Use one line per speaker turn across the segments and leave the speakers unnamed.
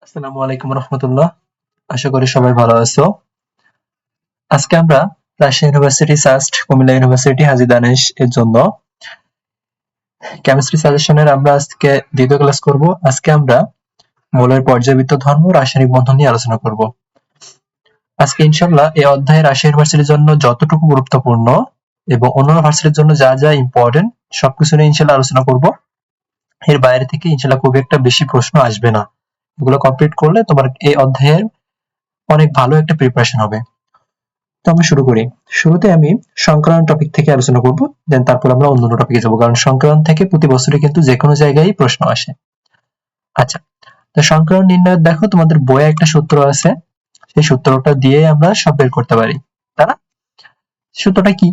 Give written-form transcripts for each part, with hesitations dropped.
আসসালামু আলাইকুম রহমতুল্লাহ। আশা করি সবাই ভালো আছো। আজকে আমরা Rajshahi university SUST, Comilla university Haji Danesh এর জন্য কেমিস্ট্রি সাজেশনের আমরা আজকে দ্বিতীয় ক্লাস করব। আজকে আমরা মৌলের পর্যায়বৃত্ত ধর্ম, রাসায়নিক বন্ধন নিয়ে আলোচনা করব। আজকে ইনশাআল্লাহ এই অধ্যায়ে রাজশাহী ইউনিভার্সিটির জন্য যতটুকু গুরুত্বপূর্ণ এবং অন্যান্য ভার্সিটির জন্য যা যা ইম্পর্টেন্ট সবকিছু নিয়ে ইনশাআল্লাহ আলোচনা করব। এর বাইরে থেকে ইনশাআল্লাহ খুব একটা বেশি প্রশ্ন আসবে না। এগুলো কমপ্লিট করলে তোমার এই অধ্যায়ের অনেক ভালো একটা প্রিপারেশন হবে। তো আমরা শুরু করি। শুরুতে আমি সংক্রান্ত টপিক থেকে আলোচনা করব, দেন তারপর আমরা অন্যান্য টপিকে যাব, কারণ সংক্রান্ত থেকে প্রতি বছরে কিন্তু যে কোনো জায়গায় প্রশ্ন আসে। আচ্ছা, তো সংক্রান্ত নির্ণয় দেখো তোমাদের বইয়ে একটা সূত্র আছে, সেই সূত্রটা দিয়ে আমরা সব বের করতে পারি, তাই না? সূত্রটা কি?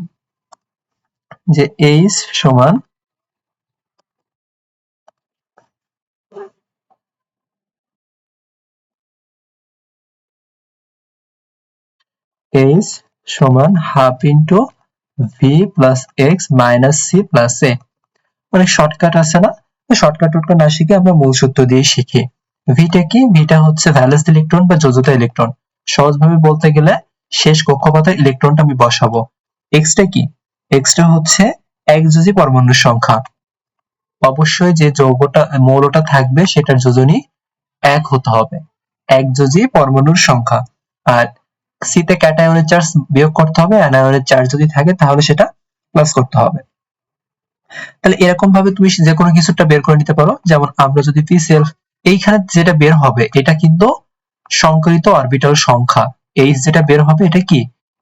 যে H সমান H সমান half into V plus X minus C plus A. অনেক শর্টকাট আছে না? শর্টকাট টটকাট না শিখে আমরা মূল সূত্র দিয়ে শিখি। ভিটা কি? ভিটা হচ্ছে ভ্যালেন্স ইলেকট্রন বা যোজ্যতা ইলেকট্রন। সহজভাবে বলতে গেলে শেষ কক্ষপথে ইলেকট্রনটা আমি বসাবো। এক্সটা কি? এক্সটা হচ্ছে একযোজী পরমাণুর সংখ্যা। অবশ্যই যে যৌগটা মৌলটা থাকবে সেটার যোজনী এক হতে হবে, একযোজী পরমাণুর সংখ্যা। আর সিতে ক্যাটায়নের চার্জ বিয়োগ করতে হবে, অ্যানায়নের চার্জ যদি থাকে তাহলে সেটা প্লাস করতে হবে। তাহলে এরকম ভাবে তুমি যে কোনো কিছুটা বের করে নিতে পারো। যেমন আমরা যদি পিসিএল, এইখানে যেটা বের হবে এটা কিন্তু সংকরিত অরবিটাল সংখ্যা। এইচ যেটা বের হবে এটা কি?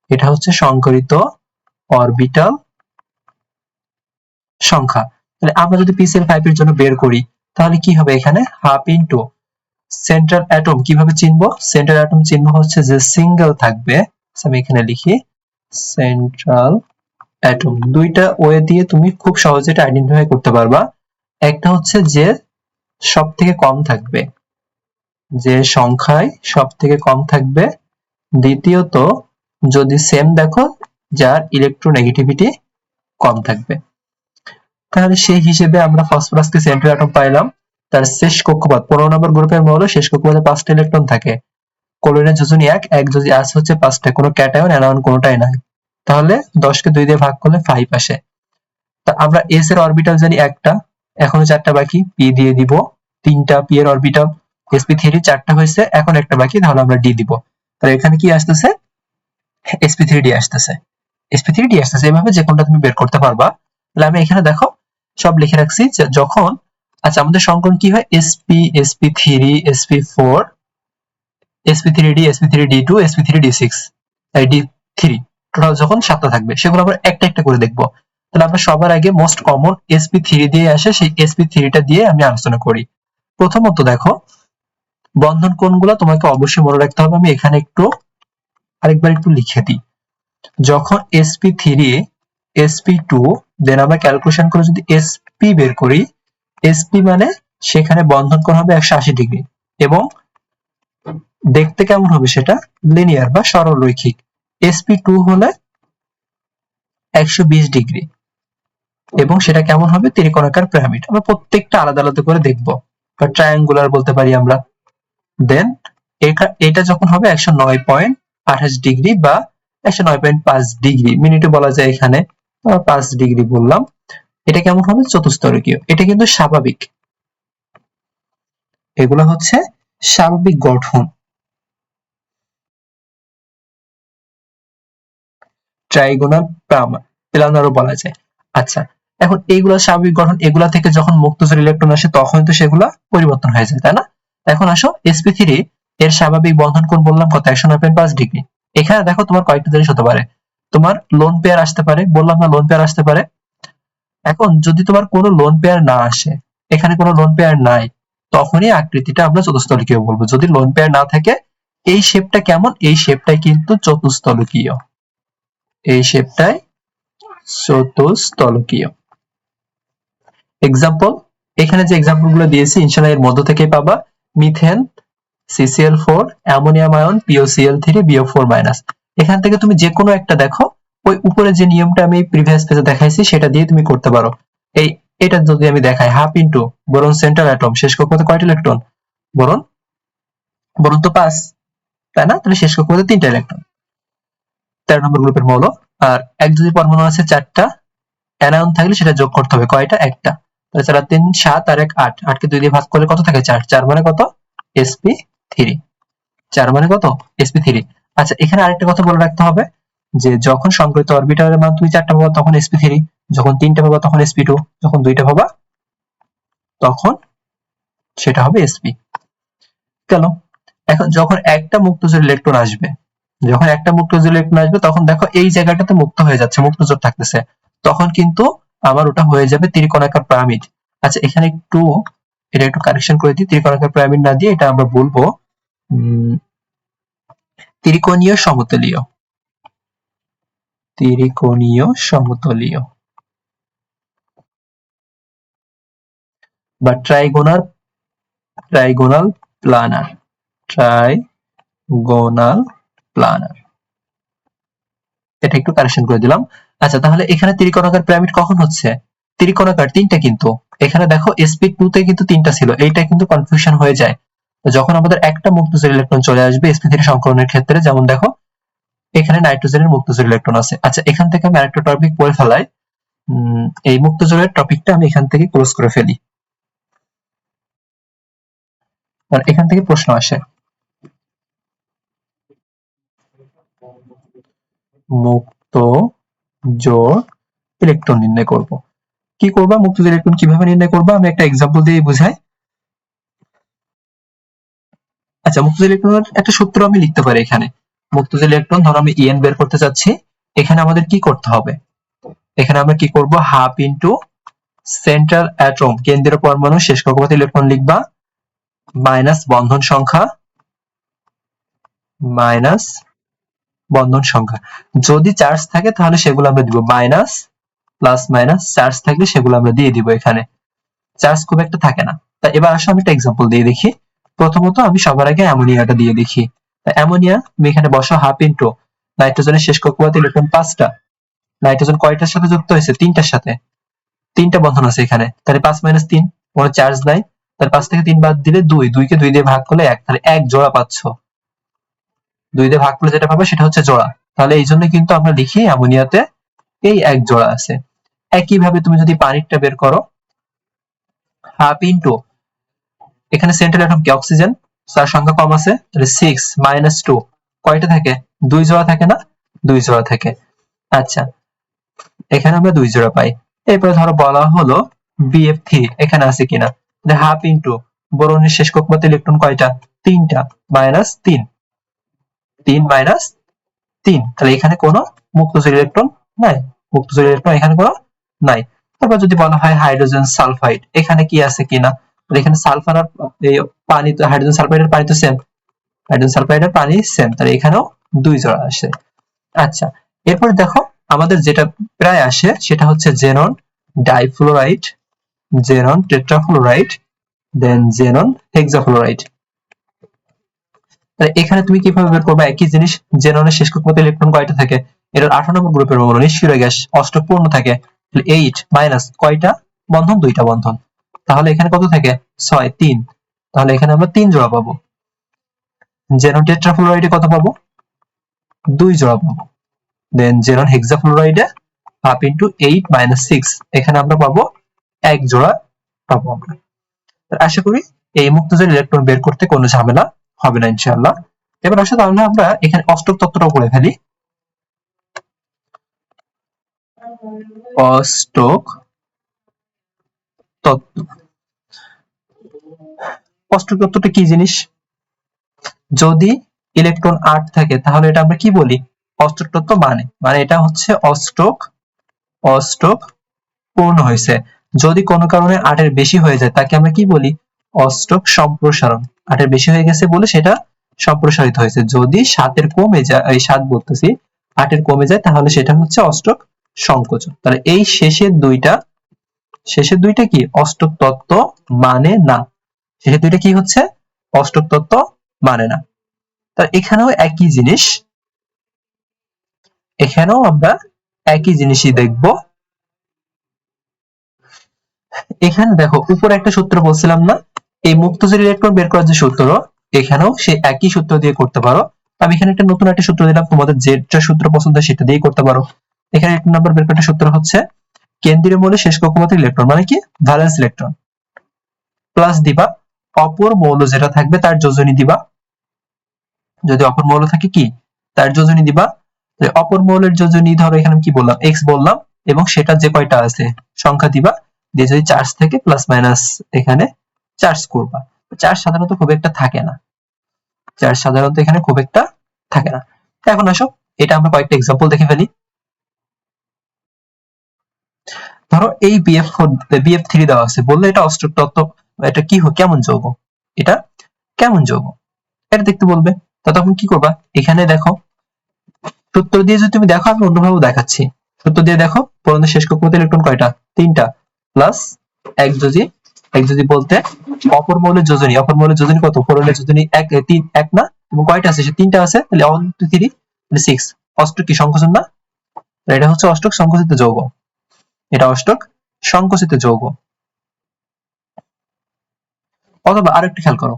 এটা হচ্ছে সংকরিত অরবিটাল সংখ্যা। তাহলে আমরা যদি পিসিএল5 এর জন্য বের করি তাহলে কি হবে? এখানে হাফ ইনটু সেন্ট্রাল অ্যাটম। কিভাবে চিনবো? সেন্ট্রাল অ্যাটম চিনবো হচ্ছে যে সিঙ্গেল থাকবে, আমি এখানে লিখি সেন্ট্রাল অ্যাটম। দুইটা ওয়ে দিয়ে তুমি খুব সহজে এটা আইডেন্টিফাই করতে পারবা। একটা হচ্ছে যে সব থেকে কম থাকবে, যে সংখ্যায় সব থেকে কম থাকবে। দ্বিতীয়ত যদি সেম দেখো, যার ইলেকট্রোনেগেটিভিটি কম থাকবে। তাহলে সেই হিসেবে আমরা ফসফরাসকে সেন্ট্রাল অ্যাটম পাইলাম। তার শেষ কক্ষপথ 15 নম্বর গ্রুপের মৌল, শেষ কক্ষপথে 5টা ইলেকট্রন থাকে। ক্লোরিনের যোজনী এক যোজনী আছে হচ্ছে 5টা, কোনো ক্যাটায়ন অ্যানায়ন কোনোটাই নাই। তাহলে 10 কে 2 দিয়ে ভাগ করলে 5 আসে। তা আমরা এস এর অরবিটাল জানি একটা, এখনো 4টা বাকি, পি দিয়ে দিব 3টা, পি এর অরবিটাল sp3 4টা হয়েছে, এখন একটা বাকি, তাহলে আমরা ডি দিব। তাহলে এখানে কি আসতেছে? sp3d আসতেছে, sp3d আসতেছে। এভাবে যে কোনটা তুমি বের করতে পারবা। তাহলে আমি এখানে দেখো সব লিখে রাখছি যে যখন, আচ্ছা আমাদের সংকরণ কি হয়? sp sp3 sp4 sp3d sp3d2 sp3d6 এই d3, টোটাল যখন 7টা থাকবে সেগুলো আমরা একটা একটা করে দেখবো। তাহলে আমরা সবার আগে মোস্ট কমন sp3 দিয়ে আসে, সেই sp3টা দিয়ে আমি আলোচনা করি। প্রথমত দেখো বন্ধন কোণগুলো তোমাকে অবশ্যই মনে রাখতে হবে। আমি এখানে আরেকবার একটু লিখে দিই। যখন sp3 sp2 দেন আমরা ক্যালকুলেশন করে যদি sp বের করি, sp মানে সেখানে বন্ধন কোণ হবে 180 ডিগ্রি এবং দেখতে কেমন হবে? সেটা লিনিয়ার বা সরলরৈখিক। sp2 হলে 120 ডিগ্রি এবং সেটা কেমন হবে? ত্রিকোণাকার পিরামিড। আমরা প্রত্যেকটা আলাদা আলাদা করে দেখবো, বা ট্রায়াঙ্গুলার বলতে পারি আমরা। দেন এটা যখন হবে 109.28 ডিগ্রি বা 109.5 ডিগ্রি, মিনিটে বলা যায়, এখানে 5 ডিগ্রি বললাম। এটা কেমন হবে? চতুস্তরকীয়। এটা কিন্তু স্বাভাবিক, এগুলো হচ্ছে স্বাভাবিক গঠন, ট্রাইগোনাল প্লানারও বলা যায়। আচ্ছা, এখন এইগুলা স্বাভাবিক গঠন, এগুলা থেকে যখন মুক্তচর ইলেকট্রন আসে তখন তো সেগুলা পরিবর্তন হয়ে যায়, তাই না? এখন আসো sp3 এর স্বাভাবিক বন্ধন কোণ বললাম কত? 109.5 ডিগ্রি। এখানে দেখো তোমার কয়েকটা জিনিস হতে পারে। তোমার লোন পেয়ার আসতে পারে, বললাম না লোন পেয়ার আসতে পারে। এখন যদি তোমার কোনো লোন পেয়ার না আসে, এখানে কোনো লোন পেয়ার নাই, তখনই আকৃতিটা আমরা চতুস্তলকীয় বলবো। যদি লোন পেয়ার না থাকে, এই শেপটা কেমন? এই শেপটাই কিন্তু চতুস্তলকীয়, এই শেপটাই চতুস্তলকীয়। এক্সাম্পল, এখানে যে এক্সাম্পল গুলো দিয়েছি ইনশাআল্লাহ এর মধ্য থেকে পাবা। Methane, CCl4, ammonium ion, POCl3, BO4-। এখান থেকে তুমি যে কোনো একটা দেখো, ওই উপরে যে নিয়মটা আমি প্রিভিয়াস পেজে দেখাইছি সেটা দিয়ে তুমি করতে পারো। এটা যদি আমি দেখাই, half into boron central atom, শেষ কক্ষপথে কয়টা ইলেকট্রন? বোরন বলুন তো 5, তাই না? তাহলে শেষ কক্ষপথে 3টা ইলেকট্রন, 13 নম্বর গ্রুপের মৌল। আর এক যদি পরমাণু আছে 4টা, অ্যানায়ন থাকলে সেটা যোগ করতে হবে কয়টা? একটা। তাহলে 4 আর 3 7 আর 1 8, 8 কে 2 দিয়ে ভাগ করলে কত থাকে? 4, 4 মানে কত? sp3, 4 মানে কত? sp3। আচ্ছা, এখানে আরেকটা কথা বলে রাখতে হবে যে যখন সংকরিত অরবিটালের মান তুমি 4টা পাবা তখন sp3, যখন 3টা পাবা তখন sp2, যখন 2টা পাবা তখন সেটা হবে sp। গেল। এখন যখন একটা মুক্তজোড় ইলেকট্রন আসবে, যখন একটা মুক্তজোড় ইলেকট্রন আসবে তখন দেখো এই জায়গাটাতে মুক্ত হয়ে যাচ্ছে, মুক্তজোড় থাকতেছে, তখন কিন্তু আমার ওটা হয়ে যাবে ত্রিকোণাকার পিরামিড। আচ্ছা, এখানে এটা একটু কারেকশন করে দিই, ত্রিকোণাকার পিরামিড না দিয়ে এটা আমরা বলবো ত্রিকোণীয় সমতলীয়, ত্রিকোণীয় সমতলীয় বা trigonal, trigonal planer, trigonal planer, এটা একটু কারেকশন করে দিলাম। আচ্ছা, তাহলে এখানে ত্রিকোণাকার পিরামিড কখন হচ্ছে? ত্রিকোণাকার 3টা, কিন্তু এখানে দেখো sp2 তে কিন্তু 3টা ছিল, এইটা কিন্তু কনফিউশন হয়ে যায়। যখন আমাদের একটা মুক্তজোড় ইলেকট্রন চলে আসবে sp3 সংকরণের ক্ষেত্রে, যেমন দেখো এখানে নাইট্রোজেনের মুক্তজোড় ইলেকট্রন আছে। আচ্ছা, এখান থেকে আমি আরেকটা টপিক পড়ে ফেলাই, এই মুক্তজোড়ের টপিকটা আমি এখান থেকে ক্লোজ করে ফেলি, কারণ এখান থেকে প্রশ্ন আসে। মুক্ত জোড় ইলেকট্রন নির্ণয় করব, কি করবা? মুক্তজোড় ইলেকট্রন কিভাবে নির্ণয় করবা আমি একটা এক্সাম্পল দিয়ে বুঝাই। আচ্ছা, মুক্তজোড় ইলেকট্রনের একটা সূত্র আমি লিখতে পারি এখানে। মুক্তজোড় ইলেকট্রন, ধরো আমি En বের করতে চাচ্ছি, এখানে আমাদের কি করতে হবে? এখানে আমরা কি করব? হাফ ইনটু সেন্ট্রাল অ্যাটম, কেন্দ্রীয় পরমাণু শেষ কক্ষপথে ইলেকট্রন লিখবা, মাইনাস বন্ধন সংখ্যা, মাইনাস বন্ধন সংখ্যা। যদি চার্জ থাকে তাহলে সেগুলো আমরা দিব মাইনাস, প্লাস মাইনাস চার্জ থাকলে সেগুলো আমরা দিয়ে দিব এখানে, চার্জ খুব একটা থাকে না। তা এবার আসো আমি একটা এক্সাম্পল দিয়ে দেখি। প্রথমত আমি সবার আগে অ্যামোনিয়াটা দিয়ে দেখি। অ্যামোনিয়া আমি এখানে বসো হাফ ইনটু নাইট্রোজেনের শেষ কক্ষপথে ইলেকট্রন 5টা, নাইট্রোজেন কয়টার সাথে যুক্ত হয়েছে? 3টার সাথে, 3টা বন্ধন আছে এখানে, তাহলে 5 মাইনাস 3, কোনো চার্জ নাই, তাহলে 5 থেকে 3 বাদ দিলে 2, 2 কে 2 দিয়ে ভাগ করলে 1, তাহলে 1 জোড়া পাচ্ছ। 2 দিয়ে ভাগ করলে যেটা পাবে সেটা হচ্ছে জোড়া, তাহলে এই জন্য কিন্তু আমরা লিখি অ্যামোনিয়াতে এই 1 জোড়া আছে। একইভাবে তুমি যদি পানিরটা বের করো, হাফ ইনটু এখানে সেন্ট্রাল অ্যাটম কি? অক্সিজেন, তার সংখ্যা কম আছে, তাহলে 6 মাইনাস 2, কয়টা থাকে? 2 জোড়া থাকে না? 2 জোড়া থাকে। আচ্ছা, এখানে আমরা 2 জোড়া পাই। এরপরে ধরো বলা হলো BF3 এখানে আছে কিনা, হাফ ইনটু বোরনের শেষ কক্ষপথে ইলেকট্রন কয়টা? 3টা, মাইনাস 3, 3 মাইনাস 3, তাহলে এখানে কোনো মুক্তজোড় ইলেকট্রন নাই, মুক্তজোড় ইলেকট্রন এখানে কোনো নাই। তারপর যদি বলা হয় হাইড্রোজেন সালফাইড, এখানে কি আছে কিনা, এখানে সালফার আর পানি, তো হাইড্রোজেন সালফাইডের পানি তো সেম, হাইড্রোজেন সালফাইডের পানি সেম, তাহলে এখানেও 2 জোড়া আসে। আচ্ছা, এরপর দেখো আমাদের যেটা প্রায় আসে সেটা হচ্ছে জেনন ডাইফ্লোরাইড, জেনন টেট্রাফ্লোরাইড, দেন জেনন হেক্সাফ্লোরাইড। তাহলে এখানে তুমি কিভাবে বের করবে? একই জিনিস, জেননের শেষ কক্ষপথে ইলেকট্রন কয়টা থাকে? এটার 18 নম্বর গ্রুপের মৌল নিষ্ক্রিয় গ্যাস, অষ্টক পূর্ণ থাকে, 8 মাইনাস কয়টা বন্ধন? 2টা বন্ধন, তাহলে এখানে কত থাকে? 6, 3, তাহলে এখানে আমরা 3 জোড়া পাবো। জেনন টেট্রাফ্লোরাইডে কত পাবো? 2 জোড়া পাবো। দেন জেনন হেক্সাফ্লোরাইডে হাফ ইনটু 8 মাইনাস 6, এখানে আমরা পাবো 1 জোড়া পাবো আমরা। আশা করি এই মুক্তজোড় ইলেকট্রন বের করতে কোনো ঝামেলা হবে না ইনশাআল্লাহ। এবার আসলে তাহলে আমরা এখানে অষ্টক তত্ত্বটাও করে ফেলি। অষ্টক তত্ত্ব, অষ্টক তত্ত্বটা কি জিনিস? যদি ইলেকট্রন 8 থাকে তাহলে এটা আমরা কি বলি? অষ্টক তত্ত্ব, মানে এটা হচ্ছে অষ্টক, অষ্টক পূর্ণ হয়েছে। যদি কোনো কারণে 8 এর বেশি হয়ে যায় তাকে আমরা কি বলি? অষ্টক সম্প্রসারণ। 8 এর বেশি হয়ে গেছে বলে সেটা সম্প্রসারিত হয়েছে। যদি 7 এর কমে যায়, এই 7 বলতেছি, 8 এর কমে যায় তাহলে সেটা হচ্ছে অষ্টক সংকোচন। তাহলে এই শেষের দুইটা কি? অষ্টক তত্ত্ব মানে না। শেষের দুইটা কি হচ্ছে? অষ্টক তত্ত্ব মানে না। তাহলে এখানেও একই জিনিস, এখানেও আমরা একই জিনিসই দেখব। এখানে দেখো উপরে একটা সূত্র বলছিলাম না, এই মুক্তজোড় ইলেকট্রন বের করার যে সূত্র, এখানেও সেই একই সূত্র দিয়ে করতে পারো। আমি এখানে একটা নতুন একটা সূত্র দিলাম, তোমাদের যেটা সূত্র পছন্দ সেটা দিয়ে করতে পারো। এখানে 1 নম্বর বের করার সূত্র হচ্ছে কেন্দ্রীয় মৌলে শেষ কক্ষপথে ইলেকট্রন মানে কি ভ্যালেন্স ইলেকট্রন প্লাস দিবা অপর মৌল যেটা থাকবে তার যোজনী দিবা। যদি অপর মৌল থাকে কি তার যোজনী দিবা। অপর মৌলের যোজনী ধরো এখানে কি বললাম এক্স বললাম, এবং সেটা যে কয়টা আছে সংখ্যা দিবা, দিয়ে যদি চার্জ থেকে প্লাস মাইনাস এখানে চার্জ করবা। চার্জ সাধারণত খুব একটা থাকে না, চার্জ সাধারণত এখানে খুব একটা থাকে না। এখন আসো এটা আমরা কয়েকটা এক্সাম্পল দেখে ফেলি। ধরো এই BF3 দেওয়া আছে, বললে এটা অষ্টক তত্ত্ব, এটা কি কেমন যৌগ, এটা কেমন যৌগ এটা দেখতে বলবে। তো তখন কি করবা, এখানে দেখো সূত্র দিয়ে যদি তুমি দেখো, আমি অন্যভাবে দেখাচ্ছি। সূত্র দিয়ে দেখো পরমাণুর শেষ কক্ষপথে ইলেকট্রন কয়টা, 3টা, প্লাস এক যোজি বলতে অপর মৌলের যোজনী, অপর মৌলের যোজনী কত, পরমাণুর যোজনী 1 না, এবং কয়টা আছে, সে 3টা আছে, তাহলে 1 2 3 তাহলে 6। অষ্টক কি সংকোচন না, এটা হচ্ছে অষ্টক সংকোচিত যৌগ, এটা অষ্টক সংকোচিত যৌগ। অথবা আরেকটু খেয়াল করো,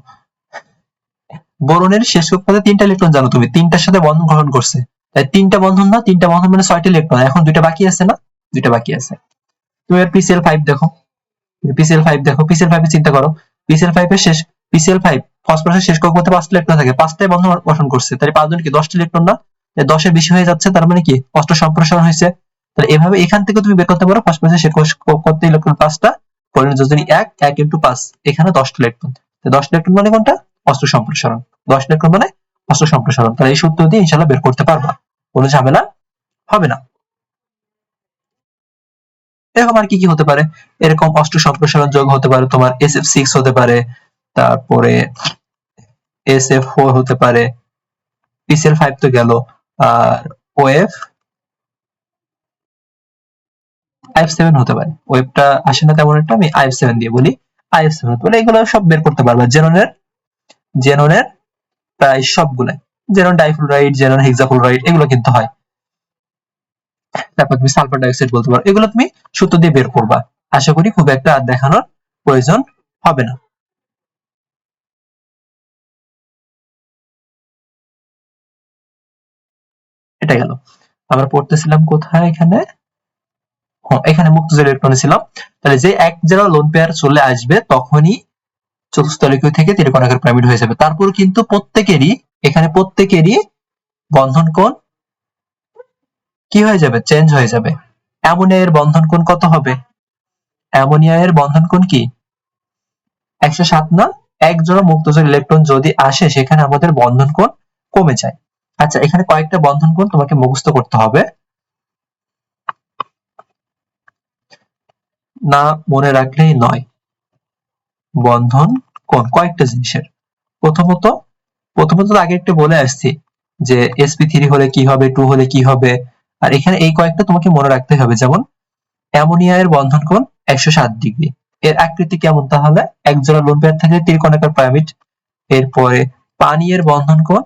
বোরনের শেষ কক্ষপথে 3টা ইলেকট্রন জানো তুমি, 3টার সাথে বন্ধন গ্রহণ করছে, তাই 3টা বন্ধন না, 3টা বন্ধন মানে 6টা ইলেকট্রন, এখন 2টা বাকি আছে না, 2টা বাকি আছে। তুমি আর PCl5 দেখো, PCl5 দেখো, PCl5 এর চিন্তা করো, PCl5 এর শেষ, PCl5 ফসফরাসের শেষ কক্ষপথে 5টা ইলেকট্রন থাকে, 5টায় বন্ধন গঠন করছে, তাহলে 5 জন কি 10টা ইলেকট্রন না, 10 এর বেশি হয়ে যাচ্ছে, তার মানে কি অষ্ট সম্প্রসারণ হয়েছে। তাহলে এভাবে এখান থেকে তুমি বের করতে পারো ফসফরাসের শেষ কক্ষপথে ইলেকট্রন 5টা, পরমাণুর যোজনী 1 × 5, এখানে 10টা ইলেকট্রন, 10 ইলেকট্রন মানে কোনটা, অষ্ট সম্প্রসারণ, 10 ইলেকট্রন মানে অষ্ট সম্প্রসারণ। তাহলে এই সূত্র দিয়ে ইনশাআল্লাহ বের করতে পারবা, কোনো ঝামেলা হবে না। এরকম আর কি কি হতে পারে, এরকম অষ্ট সম্প্রসারণ যৌগ হতে পারে তোমার SF6 হতে পারে, তারপরে SF4 হতে পারে, PCl5 তো গেল, আর IF7 হতে পারে, ওয়েবটা আসে না তেমন একটা, আমি IF7 দিয়ে বলি, IF7 হতে পারে। এগুলো সব বের করতে পারবা, জেননের প্রায় সবগুলাই, জেনন ডাইফ্লোরাইড, জেনন হেক্সাফ্লোরাইড এগুলো কিন্তু হয়। তারপর তুমি সালফার ডাইঅক্সাইড বলতে পারো, এগুলো তুমি সূত্র দিয়ে বের করবা, আশা করি খুব একটা আর দেখানোর প্রয়োজন হবে না। এটা গেল, আমরা পড়তেছিলাম কোথায়, এখানে এখানে মুক্ত জেল ইলেকট্রনে ছিলাম। তাহলে যে এক জোড়া লোন পেয়ার চলে আসবে তখনই চতুস্তলিকীয় থেকে ত্রিকোণাকার পিরামিড হয়ে যাবে। তারপর কিন্তু প্রত্যেকেরই বন্ধন কোণ কি হয়ে যাবে, চেঞ্জ হয়ে যাবে। অ্যামোনিয়া এর বন্ধন কোণ কত হবে, অ্যামোনিয়া এর বন্ধন কোণ কি 107 না, এক জোড়া মুক্ত জোড় ইলেকট্রন যদি আসে সেখানে আমাদের বন্ধন কোণ কমে যায়। আচ্ছা, এখানে কয়েকটা বন্ধন কোণ তোমাকে মুখস্থ করতে হবে, না মনে রাখলেই নয়। বন্ধন কোণ কয়েকটা জিনিসের, প্রথমত আগে একটা বলে আসছি যে sp3 হলে কি হবে, 2 হলে কি হবে, আর এখানে এই কয়েকটা তোমাকে মনে রাখতে হবে। যেমন অ্যামোনিয়া এর বন্ধন কোণ 107 ডিগ্রি, এর আকৃতি কেমন, তাহলে এক জোড়া লোন পেয়ার থাকলে ত্রিকোণাকার পিরামিড। এরপরে পানি এর বন্ধন কোণ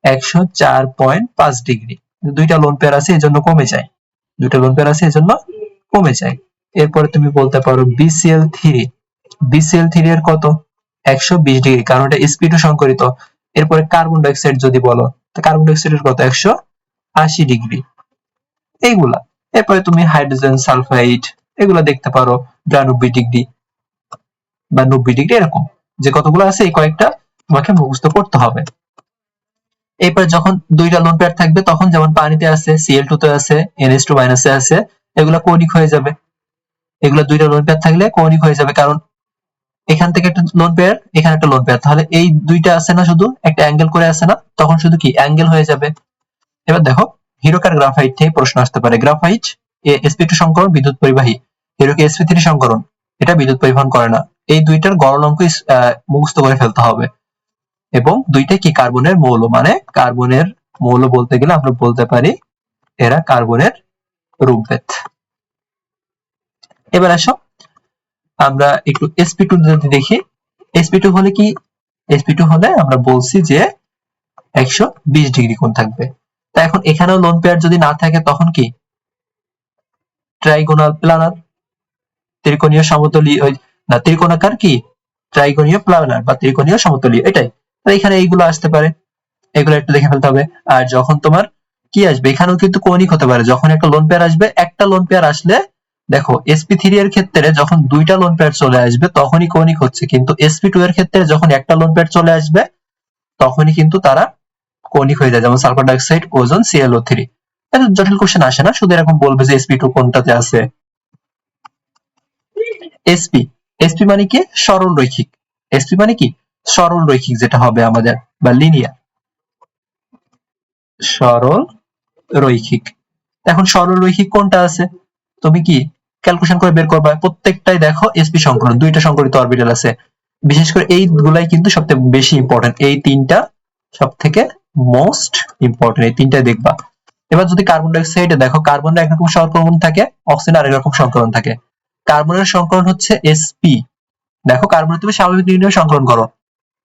104.5 ডিগ্রি, দুইটা লোন পেয়ার আছে এজন্য কমে যায়, দুইটা লোন পেয়ার আছে এজন্য কমে যায়। এরপরে তুমি বলতে পারো BCl3 এর কত 120 ডিগ্রি, কারণ এটা sp2 সংকরিত। এরপরে কার্বন ডাইঅক্সাইড যদি বলো, তো কার্বন ডাইঅক্সাইডের কত 180 ডিগ্রি, এইগুলা। এরপরে তুমি হাইড্রোজেন সালফাইড এগুলা দেখতে পারো 92 ডিগ্রি বা 90 ডিগ্রি, এরকম যে কতগুলো আছে এই কয়েকটা তোমাকে মুখস্থ করতে হবে। এরপর যখন দুইটা লোন পেয়ার থাকবে তখন যেমন পানিতে আছে Cl2 তে আছে NH2 মাইনাসে আছে, এগুলা কৌণিক হয়ে যাবে, এগুলা দুইটা লোন পেয়ার থাকলে কৌণিক হয়ে যাবে, কারণ এখান থেকে একটা লোন পেয়ার, এখানে একটা লোন পেয়ার, তাহলে এই দুইটা আছে না, শুধু একটা অ্যাঙ্গেল করে আছে না, তখন শুধু কি অ্যাঙ্গেল হয়ে যাবে। এবার দেখো হিরোকার গ্রাফাইট থেকে প্রশ্ন আসতে পারে, গ্রাফাইট sp2 সংকরণ বিদ্যুৎ পরিবাহী, হিরোকে sp3 সংকরণ, এটা বিদ্যুৎ পরিবহন করে না। এই দুইটার গড় অঙ্ক মুখস্থ করে ফেলতে হবে। এবং দুইটাই কি কার্বনের মৌল, মানে কার্বনের মৌল বলতে গেলে আমরা বলতে পারি এরা কার্বনের রূপভেদ। এবার আসো আমরা একটু sp2 যদি দেখি, sp2 হলে কি, sp2 হলে আমরা বলছি যে 120 ডিগ্রি কোণ থাকবে। তা এখন এখানেও লোন পেয়ার যদি না থাকে তখন কি ট্রাইগোনাল প্লানার, ত্রিকোণীয় সমতলীয়, না ত্রিকোণাকার কি ট্রাইগোনীয় প্লানার বা ত্রিকোণীয় সমতলীয়, এটাই। এখানে এইগুলো আসতে পারে, এগুলো একটু দেখে ফেলতে হবে। আর যখন তোমার কি আসবে, এখানেও কিন্তু কৌণিক হতে পারে। যখন একটা লোন পেয়ার আসবে, একটা লোন পেয়ার আসলে দেখো sp3 এর ক্ষেত্রে যখন দুইটা লোন পেয়ার চলে আসবে তখনই কৌণিক হচ্ছে, কিন্তু sp2 এর ক্ষেত্রে যখন একটা লোন পেয়ার চলে আসবে তখনই কিন্তু তারা কৌণিক হয়ে যায়, যেমন সালফার ডাইঅক্সাইড, ওজোন, ClO3। এত জটিল কোশ্চেন আসে না, শুধু এরকম বলবে যে sp2 কোনটাতে আছে। sp sp মানে কি, সরল রৈখিক। sp মানে কি, সরল রৈখিক, যেটা হবে আমাদের, বা লিনিয়ার, সরল রৈখিক। এখন সরল রৈখিক কোনটা আছে, তুমি কি ক্যালকুলেশন করে বের করবা। প্রত্যেকটাই দেখো sp সংকরণ, দুইটা সংকরিত অরবিটাল আছে। বিশেষ করে এই গুলাই কিন্তু সবথেকে বেশি ইম্পর্টেন্ট, এই তিনটা সবথেকে মোস্ট ইম্পর্টেন্ট, এই তিনটাই দেখবা। এবার যদি কার্বন ডাই অক্সাইডে দেখো, কার্বনের একরকম সংকরণ থাকে, অক্সিজেনের আরেক রকম সংকরণ থাকে। কার্বনের সংকরণ হচ্ছে sp। দেখো কার্বনের তুমি স্বাভাবিক নির্ণয় সংকরণ করো,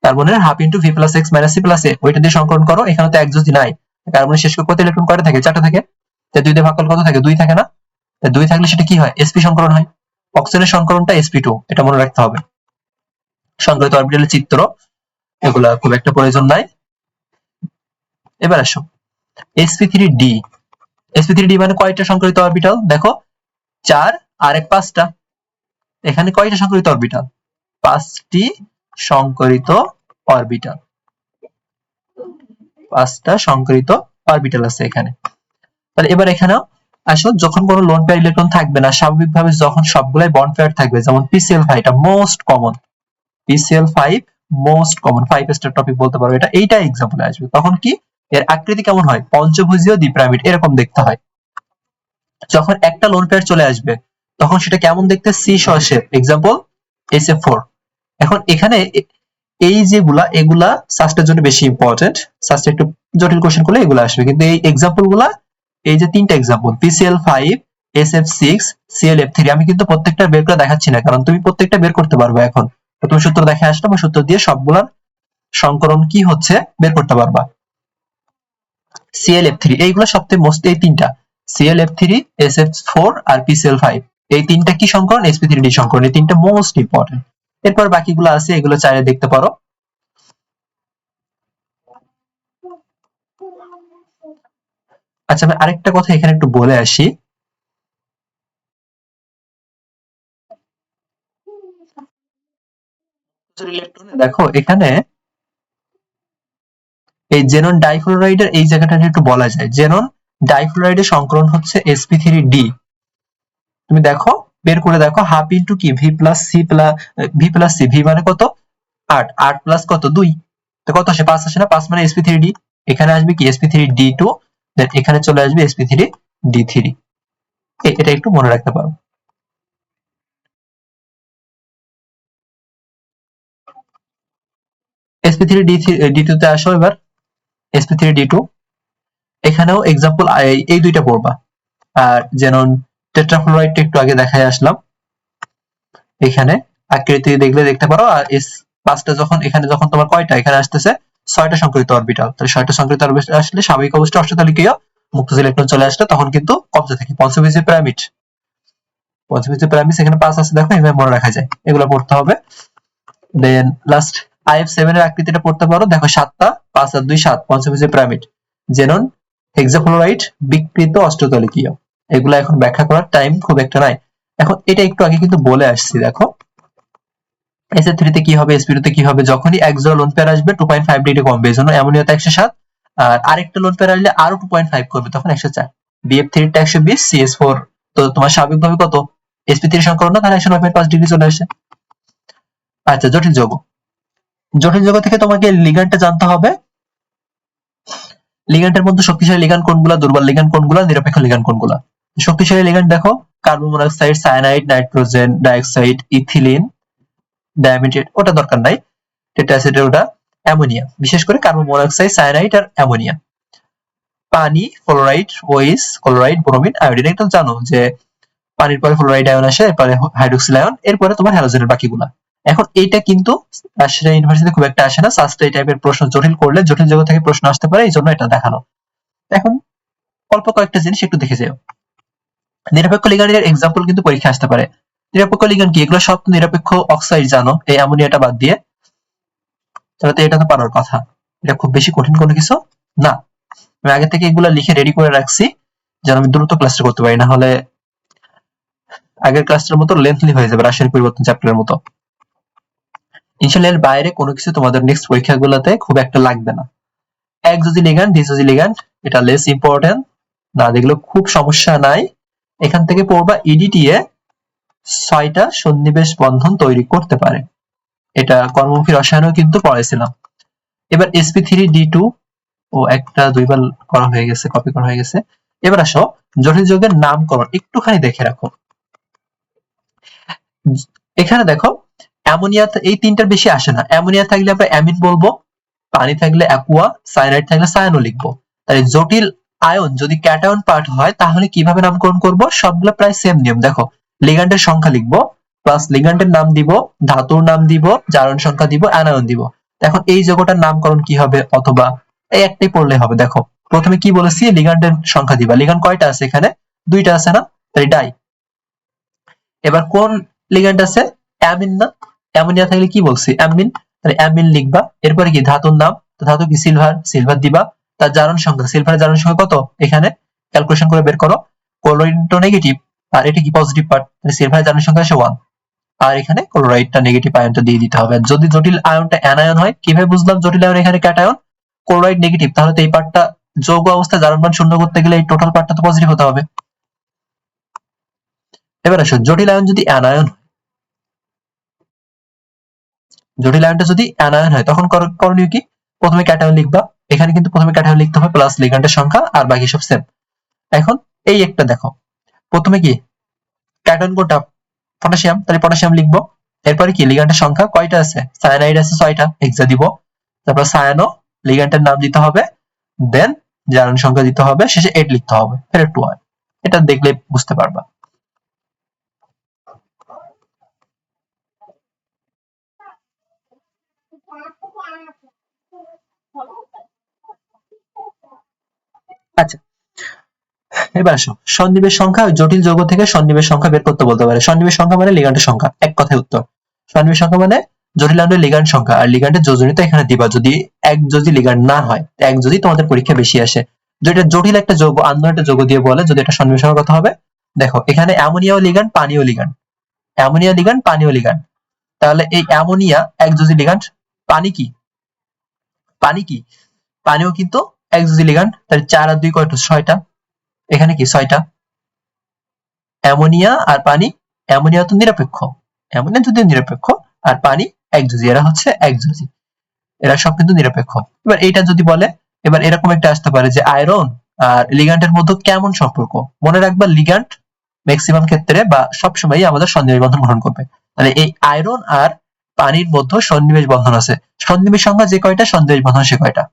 কার্বনের half into V plus X minus C plus A, ওইটা দিয়ে সংকরণ করো। এখানে তো এক যদি নাই, কার্বনের শেষ কত ইলেকট্রন কয়টা থাকে, চারটা থাকে। দুই দিয়ে ভাগ করলে কত থাকে, দুই থাকে না। দুই থাকলে সেটা কি হয়, sp সংকরণ হয়। অক্সিজেনের সংকরণটা sp2, এটা মনে রাখতে হবে। সংকরিত অরবিটালের চিত্র এগুলা খুব একটা প্রয়োজন নাই। এবার আসো sp3d। sp3d মানে কয়টা সংকরিত অরবিটাল, দেখো 4 আর এক 5টা। এখানে কয়টা সংকরিত অরবিটাল, 5টি সংকরিত অরবিটাল, 5টা সংকরিত অরবিটাল আছে এখানে। তাহলে এবার এখানেও আসো, যখন কোনো লোন পেয়ার ইলেকট্রন থাকবে না, স্বাভাবিকভাবে যখন সবগুলাই বন্ড পেয়ার থাকবে, যেমন PCl5, এটা most common, PCl5 most common, 5 star topic বলতে পারো এটা, এইটা एग्जांपल আসবে। তখন কি এর আকৃতি কেমন হয়, পঞ্চভুজীয় দ্বিপিরামিড এরকম দেখতে হয়। যখন একটা লোন পেয়ার চলে আসবে তখন সেটা কেমন দেখতে, সি শেপ, एग्जांपल SF4। এখন এখানে এই যেগুলা, এগুলা সাস্টের জন্য বেশি ইম্পর্টেন্ট, সাস্টে একটু জটিল কোশ্চেন করলে এগুলো আসবে, কিন্তু এই एग्जांपल গুলা, এই যে তিনটা एग्जांपल PCl5, SF6, ClF3, আমি কিন্তু প্রত্যেকটা বের করে দেখাচ্ছি না, কারণ তুমি প্রত্যেকটা বের করতে পারবে। এখন তুমি সূত্র দেখে আসলে বা সূত্র দিয়ে সবগুলার সংকরণ কি হচ্ছে বের করতে পারবা। ClF3 এইগুলো সবচেয়ে মোস্ট, এই তিনটা ClF3, SF4 আর PCl5, এই তিনটা কি সংকরণ, sp3d সংকরণ, এই তিনটা মোস্ট ইম্পর্টেন্ট। এরপর বাকিগুলো আছে, এগুলো চাইলে দেখতে পারো। আচ্ছা, আমি আরেকটা কথা এখানে একটু বলে আসি। দেখো এখানে এই জেনন ডাইফ্লোরাইডের এই জায়গাটা একটু বলা যায়, জেনন ডাইফ্লোরাইডের সংকরণ হচ্ছে sp3d। তুমি দেখো, বের করে দেখো, হাফ ইন্টু কি V plus C plus V plus C, V মানে কত 8, 8 প্লাস কত 2, তো কত আসে 5 আসে না, 5 মানে sp3d। এখানে আসবে কি sp3d2, দেন এখানে চলে আসবে sp3d3। এটা একটু মনে রাখতে পারো। sp3d2 তে আসো এবার, sp3d2 এখানেও एग्जांपल এই দুইটা পড়বা। আর যেমন টেট্রাফ্লোরাইডটা একটু আগে দেখাই আসলাম, এখানে আকৃতি দেখলে দেখতে পারো। আর এস 5টা যখন এখানে, যখন তোমার কয়টা এখানে আসতেছে 6টা সংকরিত অরবিটাল, তাহলে 6টা সংকরিত অরবিটাল আসলে স্বাভাবিক অবস্থায় অষ্টতালিকীয় মুক্ত ইলেকট্রন চলে আসলে তখন কিন্তু কমতে থাকে। পঞ্চভুজীয় পিরামিড, পঞ্চভুজীয় পিরামিড এখানে 5 আছে, দেখো এভাবে মনে রাখা যায়, এগুলো পড়তে হবে। দেন লাস্ট IF7 এর আকৃতিটা পড়তে পারো, দেখো 7টা, 5 আর 2 7, পঞ্চভুজীয় পিরামিড। জেনন হেক্সাফ্লোরাইড বিকৃত অষ্টতালিকীয়, এগুলো এখন ব্যাখ্যা করার টাইম খুব একটা নাই। এখন এটা একটু আগে কিন্তু বলে আসছি, দেখো SF3 তে কি হবে, sp2 তে কি হবে, যখনই এক জোড়া লোন পেয়ার আসবে 2.5 ডিগ্রি কমবে, এজন্য অ্যামোনিয়াতে 107, আর আরেকটা লোন পেয়ার আসলে আরো 2.5 করবে, তখন 104। BF3 টা 120, CS4 তো তোমার স্বাভাবিকভাবে কত, sp3 সংকরণ না, তাহলে 109.5 ডিগ্রি চলে আসে। আচ্ছা, জটিল যৌগ, জটিল যৌগ থেকে তোমাকে লিগ্যান্ডটা জানতে হবে। লিগ্যান্ডের মধ্যে শক্তিশালী লিগ্যান্ড কোনগুলা, দুর্বল লিগ্যান্ড কোনগুলা, নিরপেক্ষ লিগ্যান্ড কোনগুলা। শক্তিশালী লিগ্যান্ড দেখো, carbon monoxide, cyanide, nitrogen dioxide, ethylene, ডায়ামিটেড, ওটা দরকার নাই। টেট্রাসিডের ওটা অ্যামোনিয়া, বিশেষ করে কার্বন মনোক্সাইড, সায়ানাইড আর অ্যামোনিয়া। পানি, fluoride, OH, chloride, bromine, iodine, এটা জানো যে পানির পরে ফ্লোরাইড আয়ন আসে, এরপরে হাইড্রোক্সিল আয়ন, এরপরে তোমার হ্যালোজেনের বাকিগুলা। এখন এইটা কিন্তু রাজশাহী ইউনিভার্সিটিতে খুব একটা আসে না, সাস্টে এই টাইপের প্রশ্ন জটিল করলে জটিল জগৎ থেকে প্রশ্ন আসতে পারে, এই জন্য এটা দেখানো। এখন অল্প কয়েকটা জিনিস একটু দেখে যাও। নিরপেক্ষ লিগ্যান্ডের एग्जांपल কিন্তু পরীক্ষা আসতে পারে। নিরপেক্ষ লিগ্যান্ড কি, এগুলো সব নিরপেক্ষ অক্সাইড জানো, এই অ্যামোনিয়াটা বাদ দিয়ে। তাহলে তো এটা তো পারার কথা। এটা খুব বেশি কঠিন কোনো কিছু না। আমি আগে থেকে এগুলা লিখে রেডি করে রাখছি যেন আমি দ্রুত ক্লাসটা করতে পারি, না হলে আগের ক্লাসটার মতো লেন্থলি হয়ে যাবে রাসায়নিক পরিবর্তন চ্যাপ্টারের মতো। ইনশাআল্লাহ এর বাইরে কোনো কিছু তোমাদের নেক্সট পরীক্ষাগুলোতে খুব একটা লাগবে না। একযোজি লিগ্যান্ড, দ্বিযোজি লিগ্যান্ড এটা লেস ইম্পর্টেন্ট, না দেখলেও খুব সমস্যা নাই। এখান থেকে পড়বা ইডিটিএ 6টা সন্নিবেশ বন্ধন তৈরি করতে পারে, এটা কর্মমুখী রসায়নেও কিন্তু পড়াইছিলাম। এবার sp3d2 ও একটা দুইবার করা হয়ে গেছে, কপি করা হয়ে গেছে। এবার আসো জটিল যৌগের নামকরণ একটুখানি দেখে রাখো। এখানে দেখো অ্যামোনিয়া, এই তিনটার বেশি আসে না। অ্যামোনিয়া থাকলে আমরা অ্যামিন বলবো, পানি থাকলে অ্যাকুয়া, সায়ানাইড থাকলে সায়ানো লিখবো। তাহলে জটিল আয়ন যদি ক্যাটায়ন পার্ট হয় তাহলে কিভাবে নামকরণ করব? সবগুলো প্রায় সেম নিয়ম। দেখো লিগ্যান্ডের সংখ্যা লিখবো, প্লাস লিগ্যান্ডের নাম দিব, ধাতুর নাম দিব, জারণ সংখ্যা দিব, অ্যানায়ন দিব। এখন এই যৌগটার নামকরণ কি হবে? অথবা এই একটাই পড়লে হবে। দেখো প্রথমে কি বলেছি? লিগ্যান্ডের সংখ্যা দিবা। লিগ্যান্ড কয়টা আছে এখানে? দুইটা আছে না? তাই ডাই। এবার কোন লিগ্যান্ড আছে? অ্যামিন না? অ্যামোনিয়া থাকলে কি বলছি? অ্যামিন, তাহলে অ্যামিন লিখবা। এরপরে কি ধাতুর নাম, তো ধাতু কি? সিলভার, সিলভার দিবা। তার জারণ সংখ্যা, সিলভারের জারণ সংখ্যা কত? এখানে ক্যালকুলেশন করে বের করো। ক্লোরিনটা নেগেটিভ আর এটা কি পজিটিভ পার্ট, তাহলে সিলভারের জারণ সংখ্যা আসে 1। আর এখানে ক্লোরাইডটা নেগেটিভ আয়নটা দিয়ে দিতে হবে। যদি জটিল আয়নটা অ্যানায়ন হয়, কিভাবে বুঝলাম জটিল আয়ন এখানে ক্যাটায়ন, ক্লোরাইড নেগেটিভ, তাহলে তো এই পার্টটা যৌগ অবস্থায় জারণ মান শূন্য করতে গেলে এই টোটাল পার্টটা তো পজিটিভ হতে হবে। এবার আসো জটিল আয়ন যদি অ্যানায়ন, জটিল আয়নটা যদি অ্যানায়ন হয় তখন করণীয় কি? প্রথমে ক্যাটায়ন লিখবা। এখানে কিন্তু প্রথমে ক্যাটায়ন লিখতে হবে প্লাস লিগ্যান্ডের সংখ্যা, আর বাকি সব সেম। এখন এই একটা দেখো, প্রথমে কি ক্যাটায়ন কোনটা? পটাশিয়াম, তাহলে পটাশিয়াম লিখবো। এরপরে কি লিগ্যান্ডের সংখ্যা কয়টা আছে? সায়ানাইড আছে 6টা, হেক্সা দিব। তারপর সায়ানো, লিগ্যান্ডের নাম দিতে হবে, দেন জারণ সংখ্যা দিতে হবে, শেষে 8 লিখতে হবে, ফের 2 হয়। এটা দেখলে বুঝতে পারবা। আচ্ছা এবার আসো সন্নিবেশ সংখ্যা। জটিল যৌগ থেকে সন্নিবেশ সংখ্যা বের করতে বলতে পারে। সন্নিবেশ সংখ্যা মানে লিগ্যান্ডের সংখ্যা, এক কথায় উত্তর। সন্নিবেশ সংখ্যা মানে জটিল আয়নের লিগ্যান্ড সংখ্যা, আর লিগ্যান্ডের যোজনীটা এখানে দিবা যদি এক যোজি লিগ্যান্ড না হয়। এক যোজি তোমাদের পরীক্ষা বেশি আসে। যেটা জটিল একটা যৌগ অন্য একটা যৌগ দিয়ে বলে, যদি এটা সন্নিবেশ সংখ্যা কত হবে? দেখো এখানে অ্যামোনিয়াও লিগ্যান্ড, পানিও লিগ্যান্ড, অ্যামোনিয়া লিগ্যান্ড, পানিও লিগ্যান্ড। তাহলে এই অ্যামোনিয়া এক যোজি লিগ্যান্ড, পানি কি? পানি কি? পানিও কিন্তু এক যোজি লিগ্যান্ড। তাহলে 4 আর 2 কয়টা? 6টা। এখানে কি 6টা। অ্যামোনিয়া আর পানি, অ্যামোনিয়া তো নিরপেক্ষ, অ্যামোনিয়া যদি নিরপেক্ষ, আর পানি একযোজি, এরা হচ্ছে একযোজি, এরা সব কিন্তু নিরপেক্ষ। এবার এইটা যদি বলে, এবার এরকম একটা আসতে পারে যে আয়রন আর লিগ্যান্ডের মধ্যে কেমন সম্পর্ক? মনে রাখবা লিগ্যান্ড ম্যাক্সিমাম ক্ষেত্রে বা সবসময় আমাদের সন্নিবেশ বন্ধন গ্রহণ করবে। তাহলে এই আয়রন আর পানির মধ্যে সন্নিবেশ বন্ধন আছে। সন্নিবেশ সংখ্যা যে কয়টা, সন্নিবেশ বন্ধন সে কয়টা।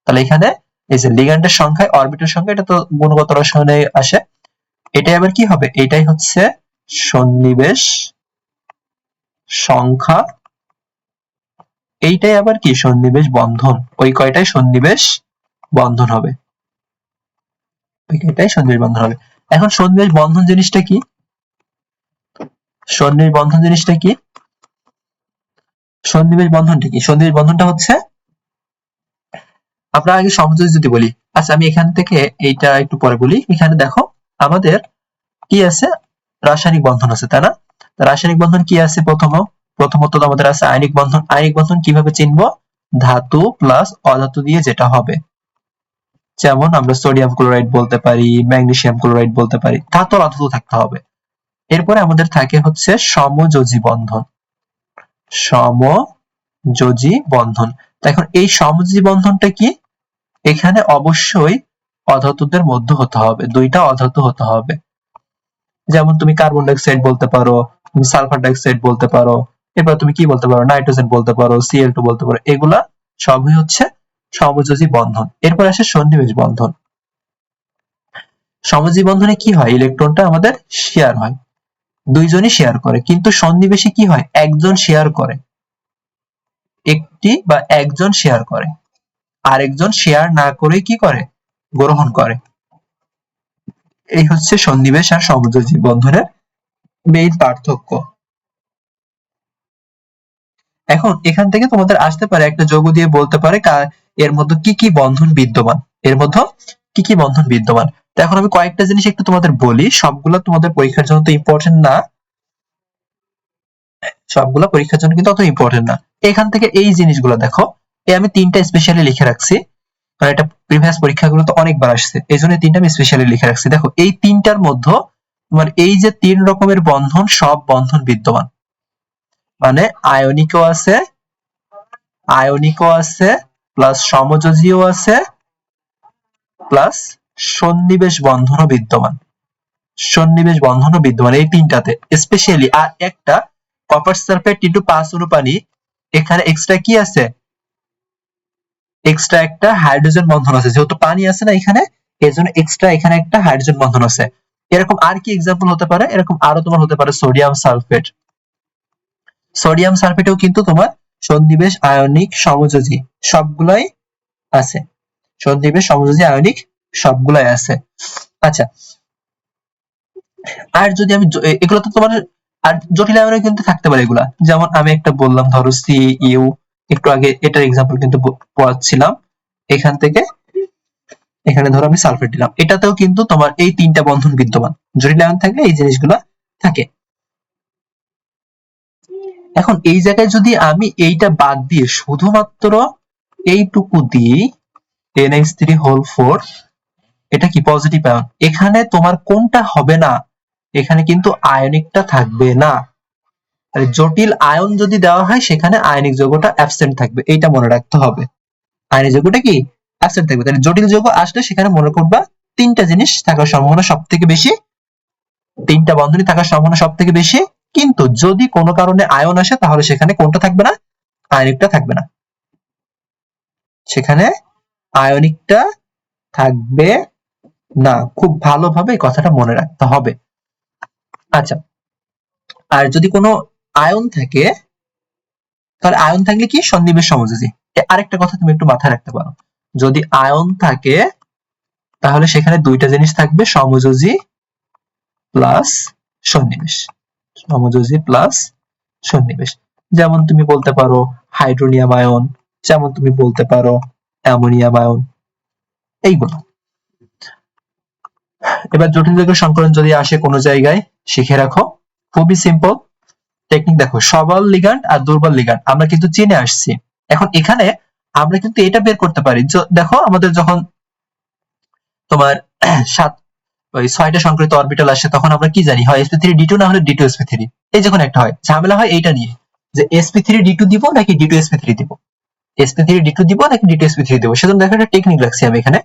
তাহলে এখানে এই যে লিগ্যান্ডের সংখ্যা, অরবিটের সংখ্যা, এটা তো গুণগত রসায়নে আসে। এটাই আবার কি হবে? এটাই হচ্ছে সন্নিবেশ সংখ্যা। এইটাই আবার কি? সন্নিবেশ বন্ধন। ওই কয়টাই সন্নিবেশ বন্ধন হবে, ওই কয়টাই সন্নিবেশ বন্ধন হবে। এখন সন্নিবেশ বন্ধন জিনিসটা কি? সন্নিবেশ বন্ধন জিনিসটা কি? সন্নিবেশ বন্ধনটা কি? সন্নিবেশ বন্ধনটা হচ্ছে, আমরা আগে সমযোজী যদি বলি। আচ্ছা আমি এখান থেকে এইটা একটু পরে বলি। এখানে দেখো আমাদের কি আছে? রাসায়নিক বন্ধন আছে, তাই না? রাসায়নিক বন্ধন কি আছে? প্রথমত আমাদের আছে আয়নিক বন্ধন। আয়নিক বন্ধন কিভাবে চিনবো? ধাতু প্লাস অধাতু দিয়ে যেটা হবে, যেমন আমরা সোডিয়াম ক্লোরাইড বলতে পারি, ম্যাগনেসিয়াম ক্লোরাইড বলতে পারি, ধাতু আর অধাতু থাকতে হবে। এরপরে আমাদের থাকে হচ্ছে সমযোজী বন্ধন। সমযোজী বন্ধন। এখন এই সমযোজী বন্ধনটা কি? এখানে অবশ্যই অধাতুদের মধ্যে হতে হবে, দুইটা অধাতু হতে হবে। যেমন তুমি কার্বন ডাইঅক্সাইড বলতে পারো, তুমি সালফার ডাইঅক্সাইড বলতে পারো, এরপর তুমি কি বলতে পারো? নাইট্রোজেন বলতে পারো, Cl2 বলতে পারো। এগুলা সবই হচ্ছে সমযোজী বন্ধন। এরপর আসে সন্নিবেশ বন্ধন। সমযোজী বন্ধনে কি হয়? ইলেকট্রনটা আমাদের শেয়ার হয়, দুইজনই শেয়ার করে। কিন্তু সন্নিবেশে কি হয়? একজন শেয়ার করে, একটি বা একজন শেয়ার করে, আরেকজন শেয়ার না করে কি করে? গ্রহণ করে। এই হচ্ছে সন্নিবেশ আর সমযোজী বন্ধনের মেইন পার্থক্য। এখন এখান থেকে তোমাদের আসতে পারে একটা যৌগ দিয়ে বলতে পারে এর মধ্যে কি কি বন্ধন বিদ্যমান, এর মধ্যে কি কি বন্ধন বিদ্যমান। তো এখন আমি কয়েকটা জিনিস একটু তোমাদের বলি, সবগুলো তোমাদের পরীক্ষার জন্য তো ইম্পর্টেন্ট না, সবগুলো পরীক্ষার জন্য কিন্তু অত ইম্পর্টেন্ট না। এখান থেকে এই জিনিসগুলো দেখো, আমি তিনটা স্পেশালি লিখে রাখছি, কারণ এটা প্রিভিয়াস পরীক্ষাগুলো তো অনেকবার আসছে, এই জন্য তিনটা আমি স্পেশালি লিখে রাখছি। দেখো এই তিনটার মধ্যে তোমার এই যে তিন রকমের বন্ধন, সব বন্ধন বিদ্যমান, মানে আয়নিকও আছে প্লাস সমযোজীয় আছে প্লাস সন্নিবেশ বন্ধনও বিদ্যমান, সন্নিবেশ বন্ধনও বিদ্যমান এই তিনটাতে স্পেশালি। আর একটা কপার সালফেট ইনটু 5 অণু পানি, এখানে এক্সট্রা কি আছে, এক্সট্রা একটা হাইড্রোজেন বন্ধন আছে, যেহেতু পানি আছে না এখানে, এজন্য এক্সট্রা এখানে একটা হাইড্রোজেন বন্ধন আছে। এরকম আর কি এক্সাম্পল হতে পারে, এরকম আরো তোমার হতে পারে সোডিয়াম সালফেট, সোডিয়াম সালফেটেও কিন্তু তোমার সন্নিবেশ আয়নিক সমযোজী সবগুলাই আছে, সন্নিবেশ সমযোজী আয়নিক সবগুলাই আছে। আচ্ছা, আর যদি আমি এগুলো তো তোমার, আর জটিল আয়নে কিন্তু থাকতে পারে এগুলা, যেমন আমি একটা বললাম ধরো সি ইউ, একটু আগে এটার এক্সাম্পল কিন্তু পড়াচ্ছিলাম, এখান থেকে এখানে ধরো আমি সালফেট দিলাম, এটাতেও কিন্তু তোমার এই তিনটা বন্ধন বিদ্যমান, জটিল আয়ন থাকলে এই জিনিসগুলা থাকে। এখন এই জায়গায় যদি আমি এইটা বাদ দিয়ে শুধুমাত্র এইটুকু দিই NH3 এটা কি পজিটিভ আয়ন, এখানে তোমার কোনটা হবে না, এখানে কিন্তু আয়নিকটা থাকবে না। জটিল আয়ন যদি দেওয়া হয় সেখানে আয়নিক যৌগটা অ্যাবসেন্ট থাকবে, এইটা মনে রাখতে হবে, আয়নিক যৌগটা কি অ্যাবসেন্ট থাকবে। তাহলে জটিল যৌগ আসলে সেখানে মনে করবা তিনটা জিনিস থাকার সম্ভাবনা সব থেকে বেশি, তিনটা বন্ধনী থাকার সম্ভাবনা সব থেকে বেশি, কিন্তু যদি কোনো কারণে আয়ন আসে তাহলে সেখানে কোনটা থাকবে না, আয়নিকটা থাকবে না, সেখানে আয়নিকটা থাকবে না। খুব ভালোভাবে এই কথাটা মনে রাখতে হবে। আচ্ছা, আর যদি কোনো আয়ন থাকে, তাহলে আয়ন থাকলে কি সন্নিবেশ সমযোজী। আরেকটা কথা তুমি একটু মাথায় রাখতে পারো, যদি আয়ন থাকে তাহলে সেখানে দুইটা জিনিস থাকবে, সমযোজী প্লাস সন্নিবেশ, সমযোজী প্লাস সন্নিবেশ। যেমন তুমি বলতে পারো হাইড্রোনিয়াম আয়ন, যেমন তুমি বলতে পারো অ্যামোনিয়াম আয়ন, এইগুলো। এবার জটিল যৌগের সংকরণ যদি আসে কোনো জায়গায়, শিখে রাখো, খুবই সিম্পল টেকনিক। দেখো সবল লিগ্যান্ড আর দুর্বল লিগ্যান্ড আমরা কিন্তু চিনে আসছি, এখন এখানে আমরা কিন্তু এটা বের করতে পারি। দেখো আমাদের যখন তোমার ওই 6টা সংকরিত অরবিটাল আসে তখন আমরা কি জানি, হয় sp3d2 না হলে d2sp3, এই যখন একটা হয় ঝামেলা হয় এইটা নিয়ে যে sp3d2 দিব নাকি d2sp3 দিব, sp3d2 দিব নাকি d2sp3 দিব। সেজন্য দেখো একটা টেকনিক রাখছি আমি এখানে,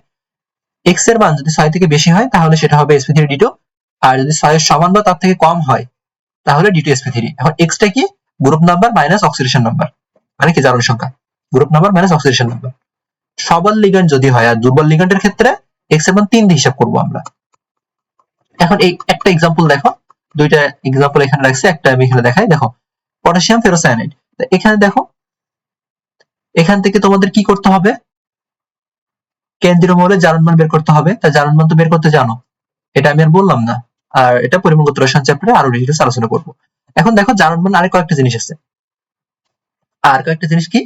x এর মান যদি 6 থেকে বেশি হয় তাহলে সেটা হবে sp3d2, আর যদি 6 এর সমান বা তার থেকে কম হয় তাহলে d2sp3। এখন x টা কি, group number minus oxidation number, মানে কি জারণ সংখ্যা, group number minus oxidation number. সবল লিগ্যান্ড যদি হয়, আর দুর্বল লিগ্যান্ডের ক্ষেত্রে x এর মান 3 দিয়ে হিসাব করব আমরা। এখন এই একটা एग्जांपल দেখো, দুইটা एग्जांपल এখানে রাখছি, একটা আমি এখানে দেখাই। দেখো পটাশিয়াম ফেরোসায়ানাইড, তো এখানে দেখো এখান থেকে তোমাদের কি করতে হবে, কেন্দ্রীয় মৌলের জারণ মান বের করতে হবে। তা জারণ মান তো বের করতে জানো, এটা আমি আর বললাম না, আর এটা পরিমাণগত রসায়ন চ্যাপ্টারে আরো ডিটেইলস আলোচনা করব। এখন দেখো জারণ মান আরেক কয়েকটা জিনিস আছে, আর কয়েকটা জিনিস কি,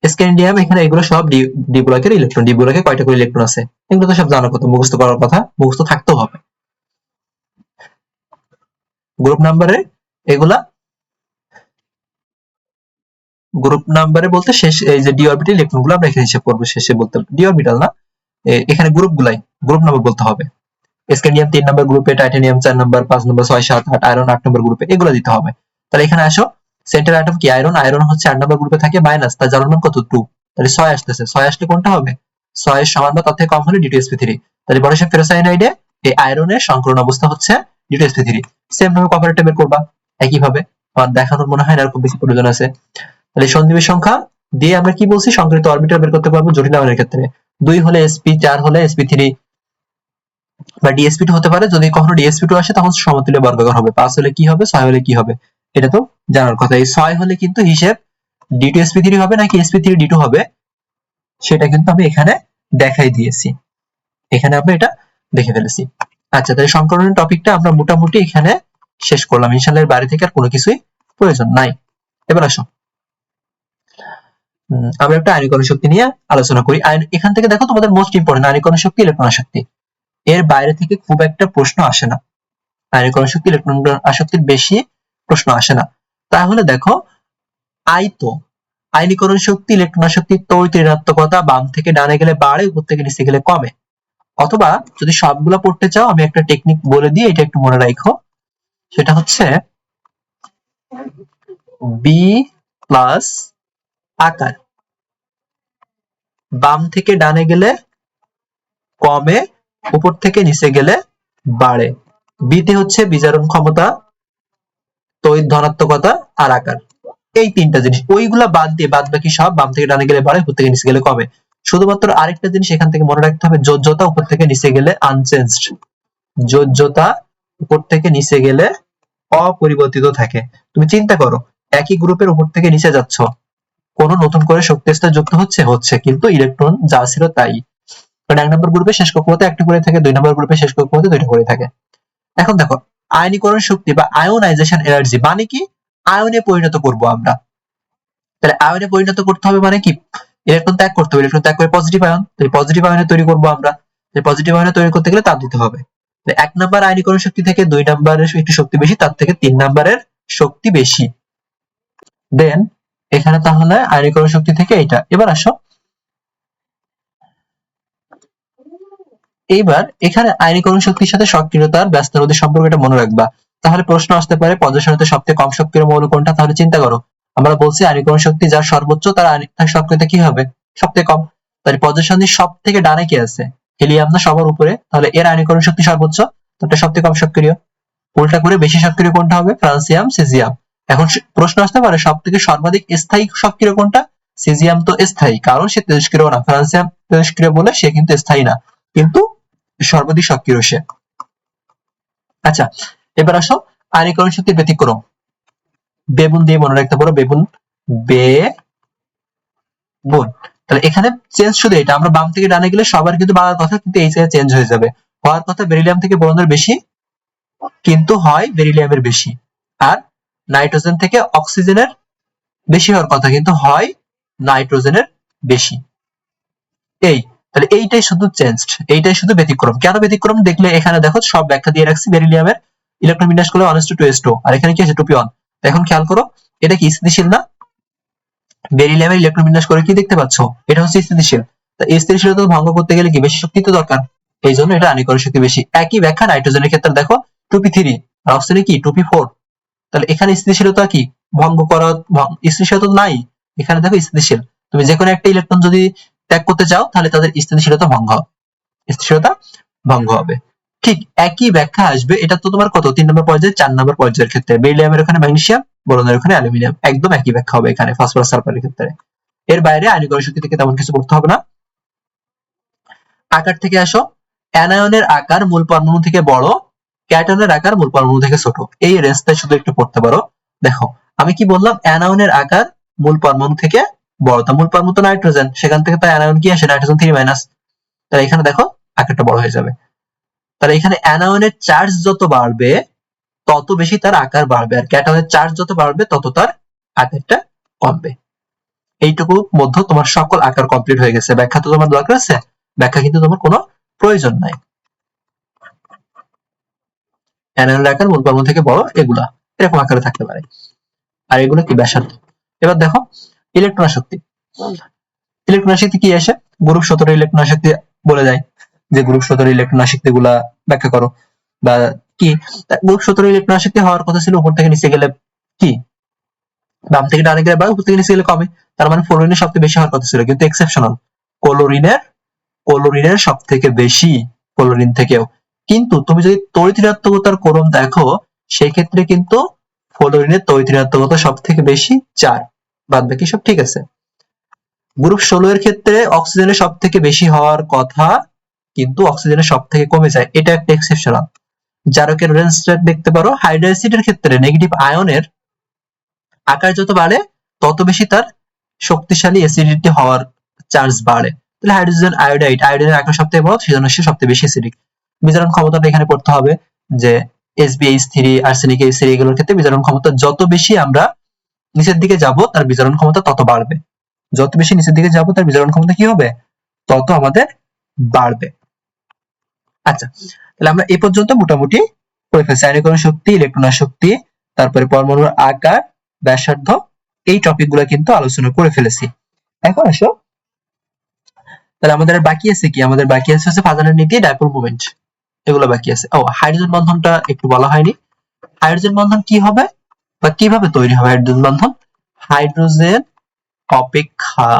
স্ক্যান্ডিয়াম, এখানে এগুলো সব ডি ব্লকের ইলেকট্রন, ডি ব্লকে কয়টা করে ইলেকট্রন আছে এগুলো তো সব জানার কথা, মুখস্থ করার কথা, মুখস্থ থাকতেও হবে। গ্রুপ নাম্বারে এগুলা, গ্রুপ নাম্বারে বলতে শেষ এই যে ডি অরবিটাল ইলেকট্রন গুলো আমরা এখানে হিসাব করব, শেষে বলতে ডি অরবিটাল না, এখানে গ্রুপ গুলাই গ্রুপ নাম্বার বলতে হবে। স্ক্যান্ডিয়াম 3 নাম্বার গ্রুপে, titanium 4 number, 5 number, 6 7 8, iron 8 number গ্রুপে, এগুলো দিতে হবে। তাহলে এখানে আসো, সেন্টার অ্যাটম কি আয়রন, আয়রন হচ্ছে 8 নাম্বার গ্রুপে থাকে, মাইনাস তার জারণ মান কত 2, তাহলে 6 আসতেছে, 6 আসলে কোনটা হবে, 6 এর সমান বা তার থেকে কম হলে d2sp3। তাহলে পটাশিয়াম ফেরোসায়ানাইডে এই আয়রনের সংকরণ অবস্থা হচ্ছে d2sp3। সেম ভাবে কপারেটে বের করবা একই ভাবে, আমার দেখানোর মনে হয় না আর খুব বেশি প্রয়োজন আছে। তাহলে সন্নিবেশ সংখ্যা দিয়ে আমরা কি বলছি, সংকরিত অরবিটাল বের করতে পারবো জটিল আয়নের ক্ষেত্রে। 2 হলে sp, 4 হলে sp3 বা dsp2 হতে পারে, যদি কখনো dsp2 আসে তখন সমতুল্য বর্গাকার হবে। 5 হলে কি হবে, 6 হলে কি হবে, এটা তো জানার কথা। এই 6 হলে কিন্তু হিসেব d2sp3 হবে নাকি sp3d2 হবে সেটা কিন্তু আমি এখানে দেখাই দিয়েছি, এখানে আমরা এটা দেখে ফেলেছি। আচ্ছা, তাহলে সংকরণের টপিকটা আমরা মোটামুটি এখানে শেষ করলাম, ইনশাআল্লাহ এর বাইরে থেকে আর কোনো কিছুই প্রয়োজন নাই। এবার আসো আমরা একটা আয়নীকরণ শক্তি নিয়ে আলোচনা করি। এখান থেকে দেখো তোমাদের মোস্ট ইম্পর্টেন্ট আয়নীকরণ শক্তি, ইলেকট্রন আসক্তি। এর বাইরে থেকে খুব একটা প্রশ্ন আসে না। আয়নীকরণ শক্তি, ইলেকট্রন আসক্তির বেশি প্রশ্ন আসে না। তাহলে দেখো আয়নীকরণ শক্তি, ইলেকট্রন আসক্তির তড়িৎ ঋণাত্মকতা বাম থেকে ডানে গেলে বাড়ে, উপর থেকে নিচে গেলে কমে। অথবা যদি সবগুলো পড়তে চাও আমি একটা টেকনিক বলে দিই, এটা একটু মনে রাখো। সেটা হচ্ছে বি প্লাস আকার, বাম থেকে ডানে গেলে কমে, উপর থেকে নিচে গেলে বাড়ে। বিতে হচ্ছে বিজারণ ক্ষমতা, তড়িৎ ধনাত্মকতা আর আকার, এই তিনটা জিনিস। ওইগুলা বাদ দিয়ে বাদ বাকি সব বাম থেকে ডানে গেলে বাড়ে, উপর থেকে নিচে গেলে কমে। শুধুমাত্র আরেকটা জিনিস এখান থেকে মনে রাখতে হবে, যোজ্যতা উপর থেকে নিচে গেলে আনচেঞ্জড, যোজ্যতা উপর থেকে নিচে গেলে অপরিবর্তিত থাকে। তুমি চিন্তা করো, একই গ্রুপের উপর থেকে নিচে যাচ্ছ, কোন নতুন করে শক্তি স্তর যুক্ত হচ্ছে, কিন্তু ইলেকট্রন যা ছিল তাই। কারণ 1 নম্বর গ্রুপে শেষ কক্ষপথে একটা করে থাকে, 2 নম্বর গ্রুপে শেষ কক্ষপথে দুইটা করে থাকে। এখন দেখো আয়নীকরণ শক্তি বা আয়োনাইজেশন এনার্জি মানে কি, আয়নে পরিণত করব আমরা। তাহলে আয়নে পরিণত করতে হবে মানে কি, ইলেকট্রন ত্যাগ করতে হবে, ইলেকট্রন ত্যাগ করে পজিটিভ আয়ন, তো এই পজিটিভ আয়নে তৈরি করব আমরা। এই পজিটিভ আয়নে তৈরি করতে গেলে তাপ দিতে হবে। 1 নম্বর আয়নীকরণ শক্তি থেকে 2 নম্বরের একটু শক্তি বেশি, তার থেকে 3 নম্বরের শক্তি বেশি। দেন এখানে তাহলে আয়নীকরণ শক্তি থেকে এটা। এবার আসো, এইবার এখানে আয়নীকরণ শক্তির সাথে সক্রিয়তার ব্যস্ত রোধের সম্পর্ক, এটা মনে রাখবা। তাহলে প্রশ্ন আসতে পারে পর্যায়সারণীতে সবচেয়ে কম সক্রিয় মৌল কোনটা। তাহলে চিন্তা করো, আমরা বলছি আয়নীকরণ শক্তি যার সর্বোচ্চ তার সক্রিয়তা কি হবে, সবচেয়ে কম। তাহলে পর্যায়সারণীর সব থেকে ডানে কি আছে, হিলিয়াম না সবার উপরে, তাহলে এর আয়নীকরণ শক্তি সর্বোচ্চ, তারটা সবচেয়ে কম সক্রিয়। উল্টা করে বেশি সক্রিয় কোনটা হবে, ফ্রান্সিয়াম, সিজিয়াম। এখন প্রশ্ন আসতে পারে সব থেকে সর্বাধিক স্থায়ী সক্রিয় কোনটা, সিজিয়াম তো স্থায়ী, কারণ সে তেজস্ক্রিয় না, ফ্রান্সিয়াম তেজস্ক্রিয় বলে সে কিন্তু স্থায়ী না, কিন্তু সর্বাধিক সক্রিয় সে। আচ্ছা, এবার আসো আয়নীকরণ শক্তির ব্যতিক্রম। বেবুন দিয়ে মনে রাখতে পারো, বেবুন, বেবুন। তাহলে এখানে চেঞ্জ শুধু এটা, আমরা বাম থেকে ডানে গেলে সবার কিন্তু বাড়ার কথা, কিন্তু এই জায়গায় চেঞ্জ হয়ে যাবে। হওয়ার কথা বেরিলিয়াম থেকে বোরনের বেশি, কিন্তু হয় বেরিলিয়ামের বেশি। আর নাইট্রোজেন থেকে অক্সিজেনের বেশি হওয়ার কথা, কিন্তু হয় নাইট্রোজেনের বেশি। এই তাহলে এইটাই শুধু চেঞ্জড, এইটাই শুধু ব্যতিক্রম। কেন ব্যতিক্রম দেখলে এখানে দেখো সব ব্যাখ্যা দিয়ে রাখছি। বেরিলিয়ামের ইলেকট্রন বিন্যাস করলে 1:2:2, আর এখানে কি আছে 2p1। এখন খেয়াল করো, এটা কি স্থিতিশীল না, বেরিলিয়ামের ইলেকট্রন বিন্যাস করে কি দেখতে পাচ্ছ, এটা হচ্ছে স্থিতিশীল। তা এই স্থিতিশীলতা ভঙ্গ করতে গেলে কি বেশি শক্তি তো দরকার, এই জন্য এটা আয়নীকরণ শক্তি বেশি। একই ব্যাখ্যা নাইট্রোজেনের ক্ষেত্রে দেখো 2p3, আর অক্সিজেনে কি 2p4। তাহলে এখানে স্থিতিশীলতা কি ভঙ্গ করা, স্থিতিশীলতা নাই, এখানে দেখো স্থিতিশীল। তুমি যে কোনো একটা ইলেকট্রন যদি ত্যাগ করতে চাও তাহলে তাদের স্থিতিশীলতা ভঙ্গ হবে। ঠিক একই ব্যাখ্যা আসবে, এটা তো তোমার কত 3 নম্বর পর্যায়ে, 4 নম্বর পর্যায়ের ক্ষেত্রে বেরিলিয়ামের ওখানে ম্যাগনেসিয়াম, বোরনের ওখানে অ্যালুমিনিয়াম, একদম একই ব্যাখ্যা হবে এখানে ফসফরাস সালফারের ক্ষেত্রে। এর বাইরে আয়নীকরণ শক্তি থেকে তেমন কিছু করতে হবে না। আকার থেকে আসো, অ্যানায়নের আকার মূল পরমাণু থেকে বড়, ক্যাটায়নের আকার মূল পরমাণু থেকে ছোট। এই রেঞ্জটা শুধু একটু পড়তে পারো। দেখো আমি কি বললাম, অ্যানায়নের আকার মূল পরমাণু থেকে বড়, তা মূল পরমাণু তো নাইট্রোজেন, সেখান থেকে তাই অ্যানায়ন কি আসে, নাইট্রোজেন 3-। তাহলে এখানে দেখো আকারটা বড় হয়ে যাবে। তাহলে এখানে অ্যানায়নের চার্জ যত বাড়বে তত বেশি তার আকার বাড়বে, আর ক্যাটায়নের চার্জ যত বাড়বে তত তার আকারটা কমবে। এইটুকু মধ্যে তোমার সকল আকার কমপ্লিট হয়ে গেছে। ব্যাখ্যা তো তোমার দরকার আছে, ব্যাখ্যা কিন্তু তোমার কোনো প্রয়োজন নাই। অ্যানায়নের আকার মূল পরমাণু থেকে বড়, এগুলা এরকম আকারে থাকতে পারে, আর এগুলো কি ব্যাসার্ধ। এবার দেখো ইলেকট্রন আসক্তি। ইলেকট্রন আসক্তি কি আসে, গ্রুপ 17 ইলেকট্রন আসক্তি বলে যায়, যে গ্রুপ 17 ইলেকট্রন আসক্তি গুলা ব্যাখ্যা করো। বা কি, গ্রুপ 17 ইলেকট্রন আসক্তি হওয়ার কথা ছিল উপর থেকে নিচে গেলে কি, বাম থেকে ডানে গেলে বা উপর থেকে নিচে গেলে কমে। তার মানে ফ্লোরিনের সবচেয়ে বেশি হওয়ার কথা ছিল, কিন্তু এক্সেপশনাল, ক্লোরিনের সব থেকে বেশি, ক্লোরিন থেকেও। কিন্তু তুমি যদি তড়িৎ ঋণাত্মকতার ক্রম দেখো, সেই ক্ষেত্রে কিন্তু ফ্লোরিনের তড়িৎ ঋণাত্মকতা সব থেকে বেশি 4, বাদ বাকি সব ঠিক আছে। গ্রুপ 16 এর ক্ষেত্রে অক্সিজেনের সব থেকে বেশি হওয়ার কথা, কিন্তু অক্সিজেনের সব থেকে কমে যায়, এটা একটা এক্সেপশনাল। জারকের রেঞ্জটা দেখতে পারো। হাইড্রোক্সাইডের ক্ষেত্রে নেগেটিভ আয়নের আকার যত বাড়ে তত বেশি তার শক্তিশালী অ্যাসিডিটি হওয়ার চান্স বাড়ে। তাহলে হাইড্রোজেন আয়োডাইড, আয়োডিনের আকার সবথেকে বড়, সেজন্য সে সবথেকে বেশি অ্যাসিডিক। বিজারণ ক্ষমতাটা এখানে পড়তে হবে, যে SbH3, আর্সেনিক H3 এগুলোর ক্ষেত্রে বিজারণ ক্ষমতা যত বেশি আমরা নিচের দিকে যাব তার বিজারণ ক্ষমতা তত বাড়বে। যত বেশি নিচের দিকে যাব তার বিজারণ ক্ষমতা কি হবে, তত আমাদের বাড়বে। আচ্ছা, তাহলে আমরা এ পর্যন্ত মোটামুটি করে ফেলছি আয়নীকরণ শক্তি, ইলেকট্রন আসক্তি, তারপরে পরমাণুর আকার, ব্যাসার্ধ, এই টপিকগুলো কিন্তু আলোচনা করে ফেলেছি। এখন আসো, তাহলে আমাদের বাকি আছে কি, আমাদের বাকি আছে হচ্ছে ফাজানের নীতি, ডাইপোল মোমেন্ট, এগুলো বাকি আছে। ও, হাইড্রোজেন বন্ধনটা একটু বলা হয়নি। হাইড্রোজেন বন্ধন কি হবে বা কিভাবে তৈরি হবে হাইড্রোজেন বন্ধন? হাইড্রোজেন অপেক্ষা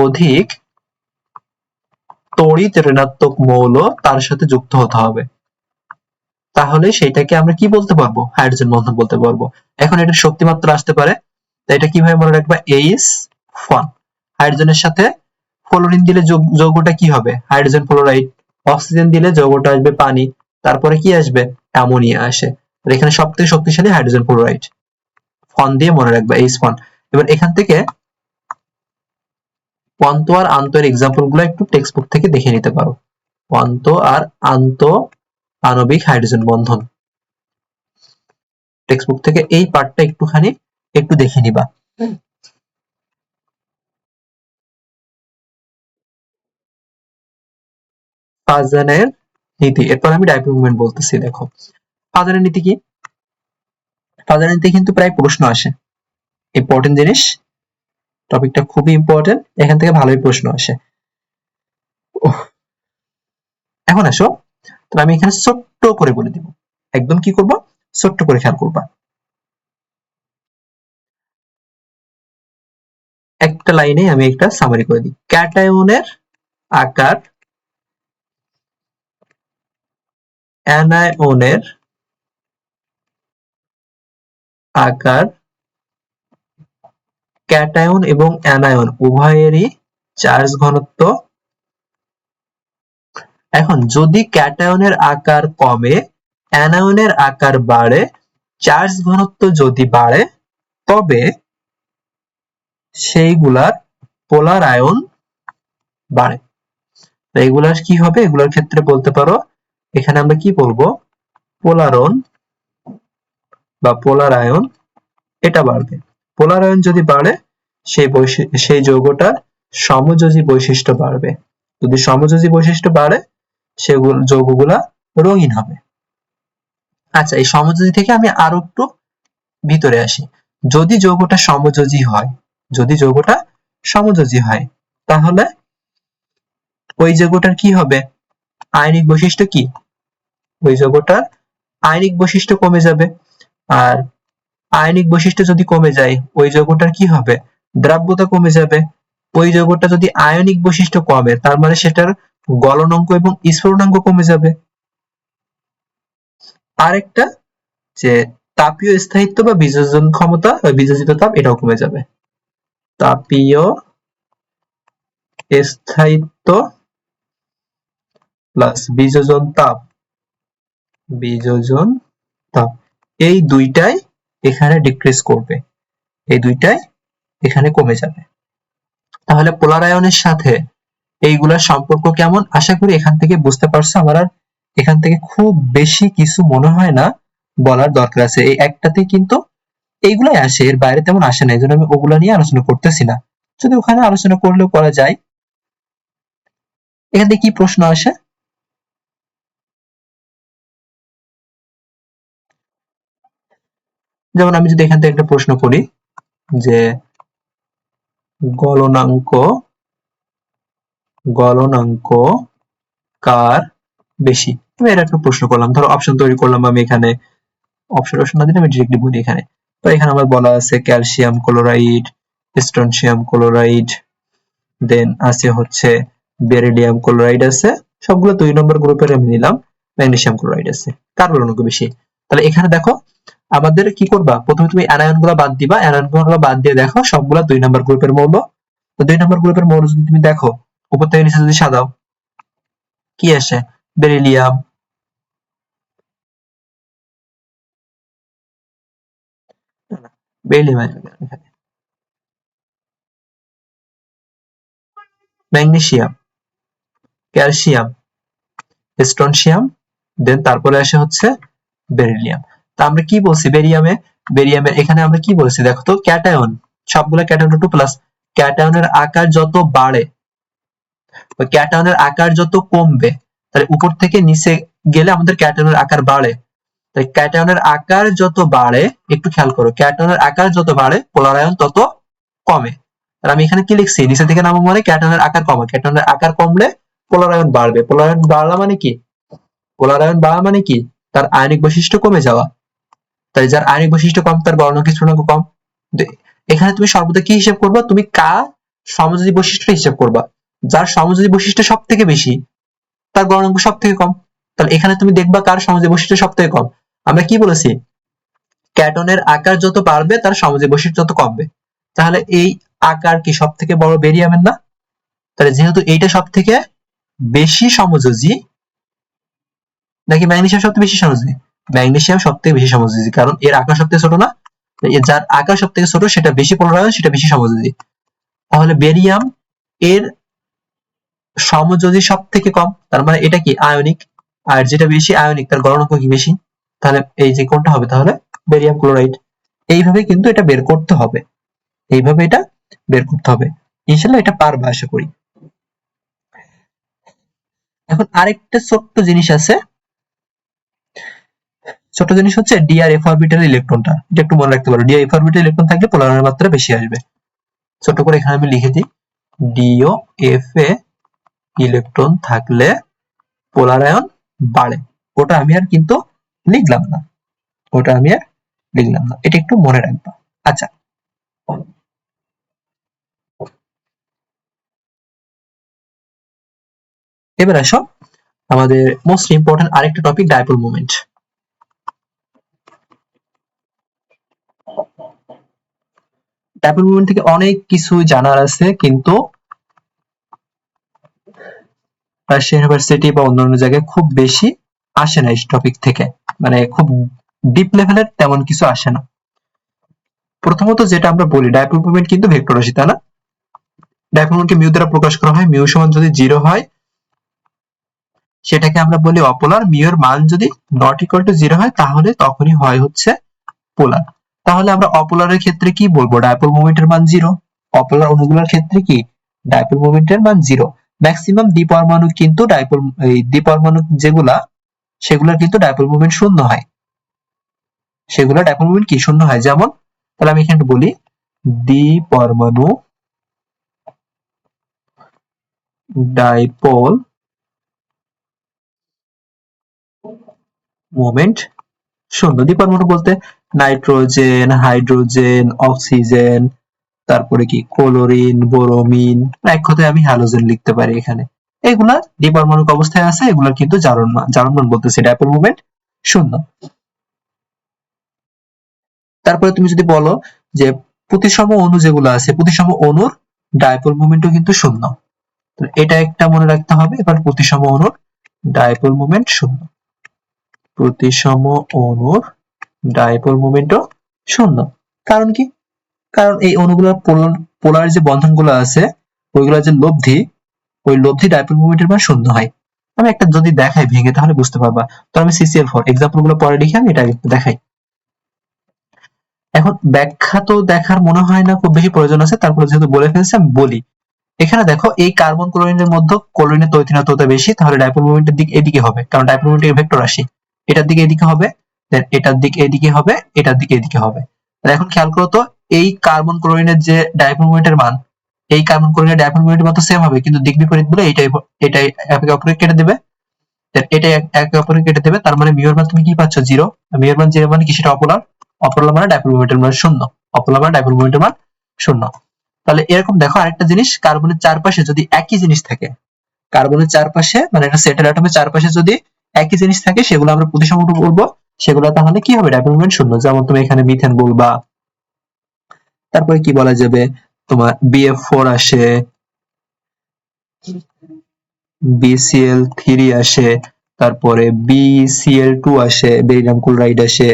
অধিক তড়িৎ ঋণাত্মক মৌল তার সাথে যুক্ত হতে হবে, তাহলে সেটাকে আমরা কি বলতে পারবো, হাইড্রোজেন বন্ধন বলতে পারবো। এখন এটা শক্তিমাত্রা আসতে পারে, তাই এটা কিভাবে মনে রাখবা, H1। হাইড্রোজেনের সাথে ফ্লোরিন দিলে যৌগটা কি হবে, হাইড্রোজেন ফ্লোরাইড। অক্সিজেন দিলে যৌগটা আসবে পানি, তারপরে কি আসবে, অ্যামোনিয়া আসে। এখানে সবথেকে শক্তিশালী হাইড্রোজেন ফ্লোরাইড, ফন দিয়ে মনে রাখবা H1। এবার এখান থেকে পন্ত আর আন্ত এর এক্সাম্পল গুলো একটু টেক্সট বুক থেকে দেখে নিতে পারো। পন্ত আর আন্ত আণবিক হাইড্রোজেন বন্ধন, টেক্সট বুক থেকে এই পার্টটা একটুখানি একটু দেখে নিবা। ফাজানের নীতি, এরপর আমি ডাইপোল মোমেন্ট বলতেছি। দেখো ফাজানের নীতি কি, ফাজানের নীতি কিন্তু প্রায় প্রশ্ন আসে, ইম্পর্টেন্ট জিনিস, টপিকটা খুবই ইম্পর্টেন্ট, এখান থেকে ভালোই প্রশ্ন আসে। এখন আসো, তাহলে আমি এখানে ছোট্ট করে বলে দিব, একদম কি করব, ছোট্ট করে খেয়াল করবা। একটা লাইনে আমি একটা সামারি করে দিই। ক্যাটায়নের আকার অ্যানায়নের আকার ক্যাটায়ন এবং অ্যানায়ন উভয়েরই চার্জ ঘনত্ব। এখন যদি ক্যাটায়নের আকার কমে, অ্যানায়নের আকার বাড়ে, চার্জ ঘনত্ব যদি বাড়ে, তবে সেইগুলার পোলার আয়ন বাড়ে। এগুলার কি হবে, এগুলোর ক্ষেত্রে বলতে পারো, এখানে আমরা কি বলবো, পোলারন বা পোলার আয়ন এটা বাড়বে। পোলার আয়ন যদি বাড়ে, সেই যৌগটার সমযোজী বৈশিষ্ট্য বাড়বে। যদি সমযোজী বৈশিষ্ট্য বাড়ে, সেগুলো যৌগগুলা রঙিন হবে। আচ্ছা, এই সমযোজী থেকে আমি আরো একটু ভিতরে আসি। যদি যৌগটা সমযোজী হয়, যদি যৌগটা সমযোজী হয়, তাহলে ওই যৌগটার কি হবে, আয়নিক বৈশিষ্ট্য কি, ওই যৌগটার আয়নিক বৈশিষ্ট্য কমে যাবে। আর আয়নিক বৈশিষ্ট্য যদি কমে যায়, ওই যৌগটার কি হবে, দ্রাব্যতা কমে যাবে। ওই যৌগটা যদি আয়নিক বৈশিষ্ট্য কমে, তার মানে সেটার গলনাঙ্ক এবং স্ফুটনাঙ্ক কমে যাবে। আরেকটা যে তাপীয় স্থায়িত্ব বা বিযোজন ক্ষমতা বা বিযোজিত তাপ, এটাও কমে যাবে। তাপীয় স্থায়িত্ব প্লাস বিযোজন তাপ, বিযোজন তাপ, এই দুইটাই এখানে ডিক্রিজ করবে, এই দুইটাই এখানে কমে যাবে। তাহলে পোলার আয়নের সাথে এইগুলার সম্পর্ক কেমন, আশা করি এখান থেকে বুঝতে পারছো। আমার আর এখান থেকে খুব বেশি কিছু মনে হয় না বলার দরকার আছে, এই একটাতে কিন্তু এইগুলাই আসে, এর বাইরে তেমন আসে না, এই জন্য আমি ওগুলা নিয়ে আলোচনা করতেছি না, যদি ওখানে আলোচনা করলেও করা যায়। এখান থেকে কি প্রশ্ন আসে, যেমন আমি যদি এখান থেকে একটা প্রশ্ন করি যে গলনাঙ্ক গলনাঙ্ক কার বেশি, আমি এর একটা প্রশ্ন করলাম, ধরো অপশন তৈরি করলাম আমি এখানে, অপশন না দিলে আমি ডিরেক্টলি বলি এখানে। তো এখানে আমার বলা আছে ক্যালসিয়াম ক্লোরাইড, স্ট্রনশিয়াম ক্লোরাইড, দেন আছে হচ্ছে বেরিলিয়াম ক্লোরাইড আছে, সবগুলো 2 নম্বর গ্রুপের আমি নিলাম। ম্যাগনেসিয়াম ক্লোরাইড আছে, কার গলনাঙ্ক বেশি। তাহলে এখানে দেখো আমাদের কি করবা, প্রথমে তুমি অ্যানায়ন গুলো বাদ দিবা, অ্যানায়ন গুলো বাদ দিয়ে দেখো সবগুলা 2 নম্বর গ্রুপের মৌল। তো 2 নম্বর গ্রুপের মৌল যদি তুমি দেখো, উপর থেকে নিচে যদি সাজাও, কি আসে, বেরিলিয়াম, বেরিলিয়াম আসবে এখানে, ম্যাগনেসিয়াম, ক্যালসিয়াম, স্ট্রনশিয়াম, দেন তারপরে আসে হচ্ছে বেরিলিয়াম। তা আমরা কি বলছি, বেরিয়ামে বেরিয়ামের এখানে আমরা কি বলছি দেখো তো, ক্যাটায়ন, সবগুলো ক্যাটায়ন 2 প্লাস, ক্যাটায়নের আকার যত বাড়ে বা ক্যাটায়নের আকার যত কমবে, তাহলে উপর থেকে নিচে গেলে আমাদের ক্যাটায়নের আকার বাড়ে, তাই ক্যাটায়নের আকার যত বাড়ে, একটু খেয়াল করো, ক্যাটায়নের আকার যত বাড়ে পোলার আয়ন তত কমে। আর আমি এখানে কি লিখছি, নিচে থেকে নামা মানে ক্যাটায়নের আকার কমে, ক্যাটায়নের আকার কমলে পোলার আয়ন বাড়বে, পোলার আয়ন বাড়লা মানে কি, পোলার আয়ন বাড়া মানে কি, তার আয়নিক বৈশিষ্ট্য কমে যাওয়া। তাই যার আয়নিক বৈশিষ্ট্য কম তার গলনাঙ্ক স্থূনাঙ্ক কম। এখানে তুমি সর্বদা কি হিসাব করবা, তুমি সমযোজী বৈশিষ্ট্য হিসাব করবা, যার সমযোজী বৈশিষ্ট্য সব থেকে বেশি তার গলনাঙ্ক সব থেকে কম। তাহলে এখানে তুমি দেখবা কার সমযোজী বৈশিষ্ট্য সব থেকে কম। আমরা কি বলেছি, ক্যাটনের আকার যত বাড়বে তার সমযোজী বৈশিষ্ট্য তত কমবে। তাহলে এই আকার কি সব থেকে বড় বেরিয়ামের না? তাহলে যেহেতু এইটা সব থেকে বেশি সমযোজী, নাকি ম্যাগনেসিয়াম সবথেকে বেশি সমযোজী? ম্যাগনেসিয়াম সবথেকে বেশি সমযোজী, কারণ এর আকার সবথেকে ছোট না, যার আকার সবথেকে ছোট সেটা বেশি পোলারায়ন, সেটা বেশি সমযোজী। তাহলে বেরিয়াম এর সমযোজী সব থেকে কম, তার মানে এটা কি আয়নিক, আর যেটা বেশি আয়নিক তার গলনাঙ্ক কি বেশি, তাহলে এই যে কোনটা হবে, তাহলে বেরিয়াম ক্লোরাইড। এইভাবে কিন্তু এটা বের করতে হবে, এইভাবে এটা বের করতে হবে, ইনশাআল্লাহ এটা পারবা আশা করি। এখন আরেকটা ছোট্ট জিনিস আছে, ছোট জিনিস হচ্ছে ডিআর এফ অরবিটাল ইলেকট্রনটা, এটা একটু মনে রাখতে পারো, ডিআর এফ অরবিটাল ইলেকট্রন থাকলে পোলারের মাত্রা বেশি আসবে। ছোট করে এখানে আমি লিখে দিই, ডিও এফ এ ইলেকট্রন থাকলে পোলার আয়ন বাড়ে, ওটা আমি আর কিন্তু লিখলাম না, ওটা আমি আর লিখলাম না, এটা একটু মনে রাখবা। আচ্ছা, এবার আসো আমাদের মোস্ট ইম্পর্টেন্ট আরেকটা topic, dipole moment. Dipole moment থেকে অনেক কিছু জানার আছে, কিন্তু রাজশাহী ইউনিভার্সিটি বা অন্যান্য জায়গায় খুব বেশি আসে না এই টপিক থেকে, মানে খুব ডিপ লেভেলের তেমন কিছু আসে না। প্রথমত যেটা আমরা বলি, ডাইপোল মোমেন্ট কিন্তু ভেক্টর রাশি, তাই না? ডাইপোল মোমেন্টকে মিউ দ্বারা প্রকাশ করা হয়, মিউ সমান যদি 0 হয় সেটাকে আমরা বলি অপোলার, মিউ এর মান যদি নট ইকুয়াল টু 0 হয় তাহলে তখনই হয় হচ্ছে পোলার। তাহলে আমরা অপোলারের ক্ষেত্রে কি বলবো, ডাইপোল মোমেন্টের মান 0। অপোলার অণুগুলোর ক্ষেত্রে কি, ডাইপোল মোমেন্টের মান 0। ম্যাক্সিমাম দ্বিপরমাণু কিন্তু দ্বিপরমাণু যেগুলা সেগুলোর কিন্তু ডাইপোল মোমেন্ট শূন্য হয়, সেগুলো ডাইপোল মোমেন্ট কি শূন্য হয়। যেমন তাহলে আমি এখানে বলি, দ্বিপরমাণু ডাইপোল মোমেন্ট শূন্য। দ্বিপরমাণু বলতে নাইট্রোজেন, হাইড্রোজেন, অক্সিজেন, তারপরে কি ক্লোরিন, বোরোমিন, এক কথায় আমি হ্যালোজেন লিখতে পারি এখানে, এগুলা দ্বিপরমাণুক অবস্থায় আছে, এগুলা কিন্তু জারণ বলতেছে, ডাইপোল মোমেন্ট শূন্য। তারপরে তুমি যদি বলো যে প্রতিসম অণু যেগুলো আছে, প্রতিসম অণুর ডাইপোল মোমেন্টও কিন্তু শূন্য, এটা একটা মনে রাখতে হবে। এবার প্রতিসম অণুর ডাইপোল মোমেন্ট শূন্য, প্রতিসম অণুর ডাইপোল মোমেন্টও শূন্য। কারণ কি, কারণ এই অণুগুলোর পোলার যে বন্ধনগুলো আছে ওইগুলো যে লব্ধি, ওই লব্ধি ডাইপোল মোমেন্টের মান শূন্য হয়। আমি একটা যদি দেখাই ভেঙে তাহলে বুঝতে পারবা, তো আমি CCl4 এক্সাম্পল গুলো পরে লিখে আমি এটা একটু দেখাই। এখন ব্যাখ্যা তো দেখার মনে হয় না খুব বেশি প্রয়োজন আছে, তারপরে যেহেতু বলে ফেলছি আমি বলি। এখানে দেখো এই কার্বন ক্লোরিনের মধ্যে ক্লোরিনের তৈলাক্ততা বেশি, তাহলে ডাইপোল মোমেন্টের দিক এদিকে হবে, কারণ ডাইপোল মোমেন্ট ভেক্টর রাশি, এটার দিকে এদিকে হবে, দেন এটার দিক এদিকে হবে, এটার দিকে এদিকে হবে। এখন খেয়াল করো তো, এই কার্বন ক্লোরিনের যে ডাইপোল মোমেন্টের মান, এই কার্বন ক্লোরিনের ডাইপোল মোমেন্টের মান তো সেম হবে, কিন্তু দিক বিপরীত বলে এটাই এটাই একে অপরকে কেটে দেবে, দেন এটাই একে অপরকে কেটে দেবে, তার মানে মিউ এর মান তুমি কি পাচ্ছ 0। মিউ এর মান 0 মানে কি, সেটা অপোলার, অপোলার মানে ডাইপোল মোমেন্টের মান শূন্য, অপোলার মানে ডাইপোল মোমেন্টের মান শূন্য। তাহলে এরকম দেখো আরেকটা জিনিস, কার্বনের চারপাশে যদি একই জিনিস থাকে, কার্বনের চারপাশে মানে একটা সেটের অ্যাটমের চারপাশে যদি একই জিনিস থাকে, সেগুলো আমরা প্রতিসম বলবো, সেগুলো তাহলে কি হবে, ডাইপোল মোমেন্ট শূন্য। যেমন তুমি এখানে মিথেন বলবা, তারপরে কি বলা যাবে, তোমার BF4 আসে, BCl3 আসে, তারপরে BCl2 আসে, বেরিলিয়াম ক্লোরাইড আসে,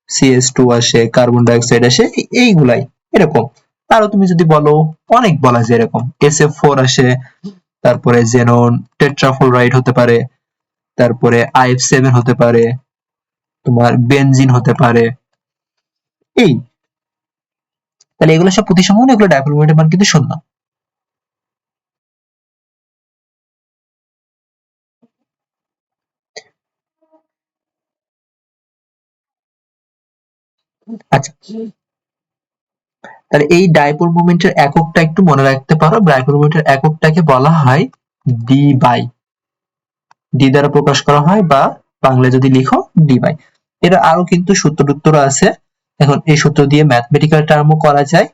CS2 আসে, কার্বন ডাই অক্সাইড আসে, এইগুলাই এরকম। আরো তুমি যদি বলো অনেক বলা যায়, এরকম SF4 আসে, তারপরে জেনন টেট্রাফ্লোরাইড হতে পারে, তারপরে IF7 হতে পারে, তোমার বেনজিন হতে পারে, এই তাহলে এগুলো সব প্রতিসম, এগুলো ডাইপোল মোমেন্টের মান কিন্তু 0। আচ্ছা, তাহলে এই ডাইপোল মোমেন্টের এককটা একটু মনে রাখতে পারো। ডাইপোল মোমেন্টের এককটাকে বলা হয় ডি বাই, ডি দ্বারা প্রকাশ করা হয়, বা বাংলায় যদি লিখো ডি বাই। এর আরো কিন্তু সূত্র উত্তর আছে। এখন এই সূত্র দিয়ে ম্যাথমেটিক্যাল টার্মও করা যায়।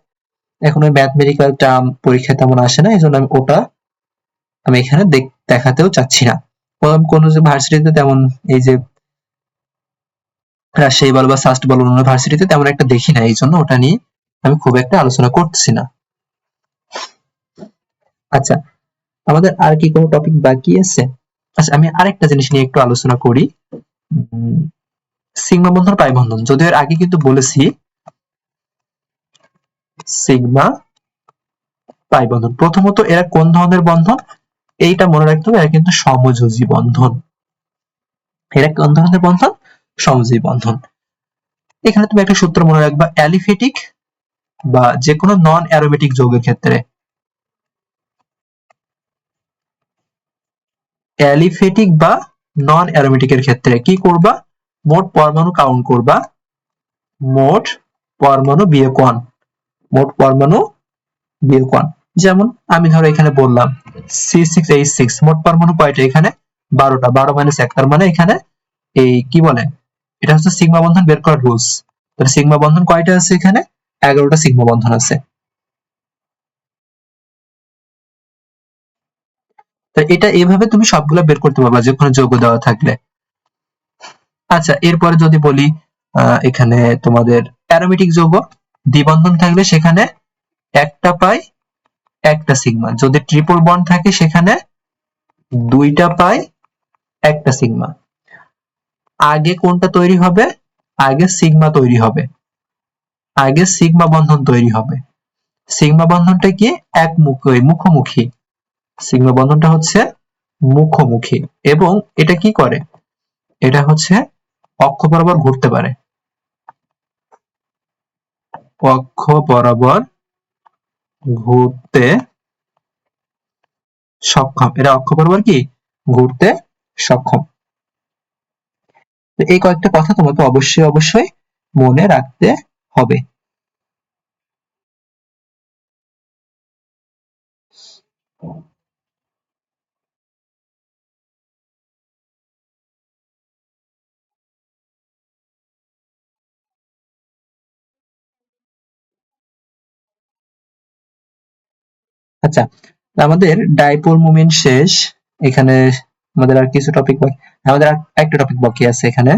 এখন ওই ম্যাথমেটিক্যাল টার্ম পরীক্ষায় তেমন আসে না, এই জন্য আমি ওটা এখানে দেখাতেও চাচ্ছি না। কোন যে ভার্সিটিতে তেমন এই যে রাজশাহী বলো বা সাস্ট বলো অন্য ভার্সিটিতে তেমন একটা দেখি না, এই জন্য ওটা নিয়ে আমি খুব একটা আলোচনা করতেছি না। আচ্ছা, আমাদের আর কি কোনো টপিক বাকি আছে? আচ্ছা, আমি আরেকটা জিনিস নিয়ে একটু আলোচনা করি। সিগমা বন্ধন, পাই বন্ধন, যদিও এর আগে কিন্তু বলেছি সিগমা পাই বন্ধন। প্রথমত এরা কোন ধরনের বন্ধন এইটা মনে রাখতে হবে, এরা কিন্তু সমযোজী বন্ধন। এরা কোন ধরনের বন্ধন? সমযোজী বন্ধন। এখানে তুমি একটা সূত্র মনে রাখবা, অ্যালিফেটিক বা যে কোনো নন অ্যারোমেটিক যৌগের ক্ষেত্রে, অ্যালিফেটিক বা নন অ্যারোমেটিকের ক্ষেত্রে কি করবা? মোট পরমাণু কাউন্ট করবা, মোট পরমাণু বিয়োগ 1, মোট পরমাণু বিয়োগ 1। যেমন আমি ধরো এখানে বললাম C6H6, মোট পরমাণু কয়টা? এখানে 12টা, 12 মাইনাস 1, তার মানে এখানে এই কি বলে, এটা হচ্ছে সিগমা বন্ধন বের করার রুলস। তাহলে সিগমা বন্ধন কয়টা আছে? এখানে 11টা সিগমা বন্ধন আছে। তাই এটা এইভাবে তুমি সবগুলা বের করতে পারবা যে কোনো যৌগ দেওয়া থাকলে। আচ্ছা, এরপরে যদি বলি এখানে তোমাদের অ্যারোমেটিক যৌগ দ্বিবন্ধন থাকলে সেখানে একটা পাই, একটা সিগমা। যদি ট্রিপল বন্ড থাকে সেখানে দুইটা পাই, একটা সিগমা। আগে কোনটা তৈরি হবে? আগে সিগমা তৈরি হবে, আগে সিগমা বন্ধন তৈরি হবে। সিগমা বন্ধনটা কি? মুখোমুখি। সিগমা বন্ধনটা হচ্ছে মুখোমুখি, এবং এটা কি করে? এটা হচ্ছে অক্ষ বরাবর ঘুরতে পারে, অক্ষ বরাবর ঘুরতে সক্ষম। এরা অক্ষ বরাবর কি ঘুরতে সক্ষম। এই কয়েকটা কথা তোমাকে অবশ্যই অবশ্যই মনে রাখতে হবে। আচ্ছা, আমাদের ডাইপোল মোমেন্ট শেষ। এখানে আমাদের আর কিছু টপিক বাকি, আমাদের আর একটা টপিক বাকি আছে এখানে।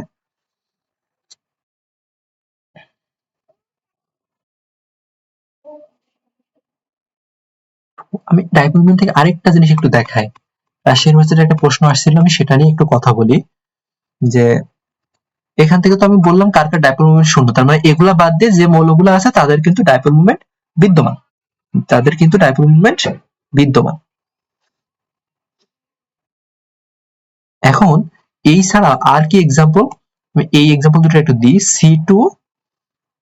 আমি ডাইপোল মোমেন্ট থেকে আরেকটা জিনিস একটু দেখাই। রাজশাহী ইউনিভার্সিটির একটা প্রশ্ন আসছিল, আমি সেটা নিয়ে একটু কথা বলি। যে এখান থেকে তো আমি বললাম কার কার ডাইপোল মোমেন্ট শূন্য, তার মানে এগুলা বাদ দিয়ে যে মৌলগুলো আছে তাদের কিন্তু ডাইপোল মোমেন্ট বিদ্যমান, তাদের কিন্তু ডাইপোল মোমেন্ট বিদ্যমান। এখন এই ছাড়া আর কি এক্সাম্পল? আমি এই এক্সাম্পল দুটো একটু দিই। C2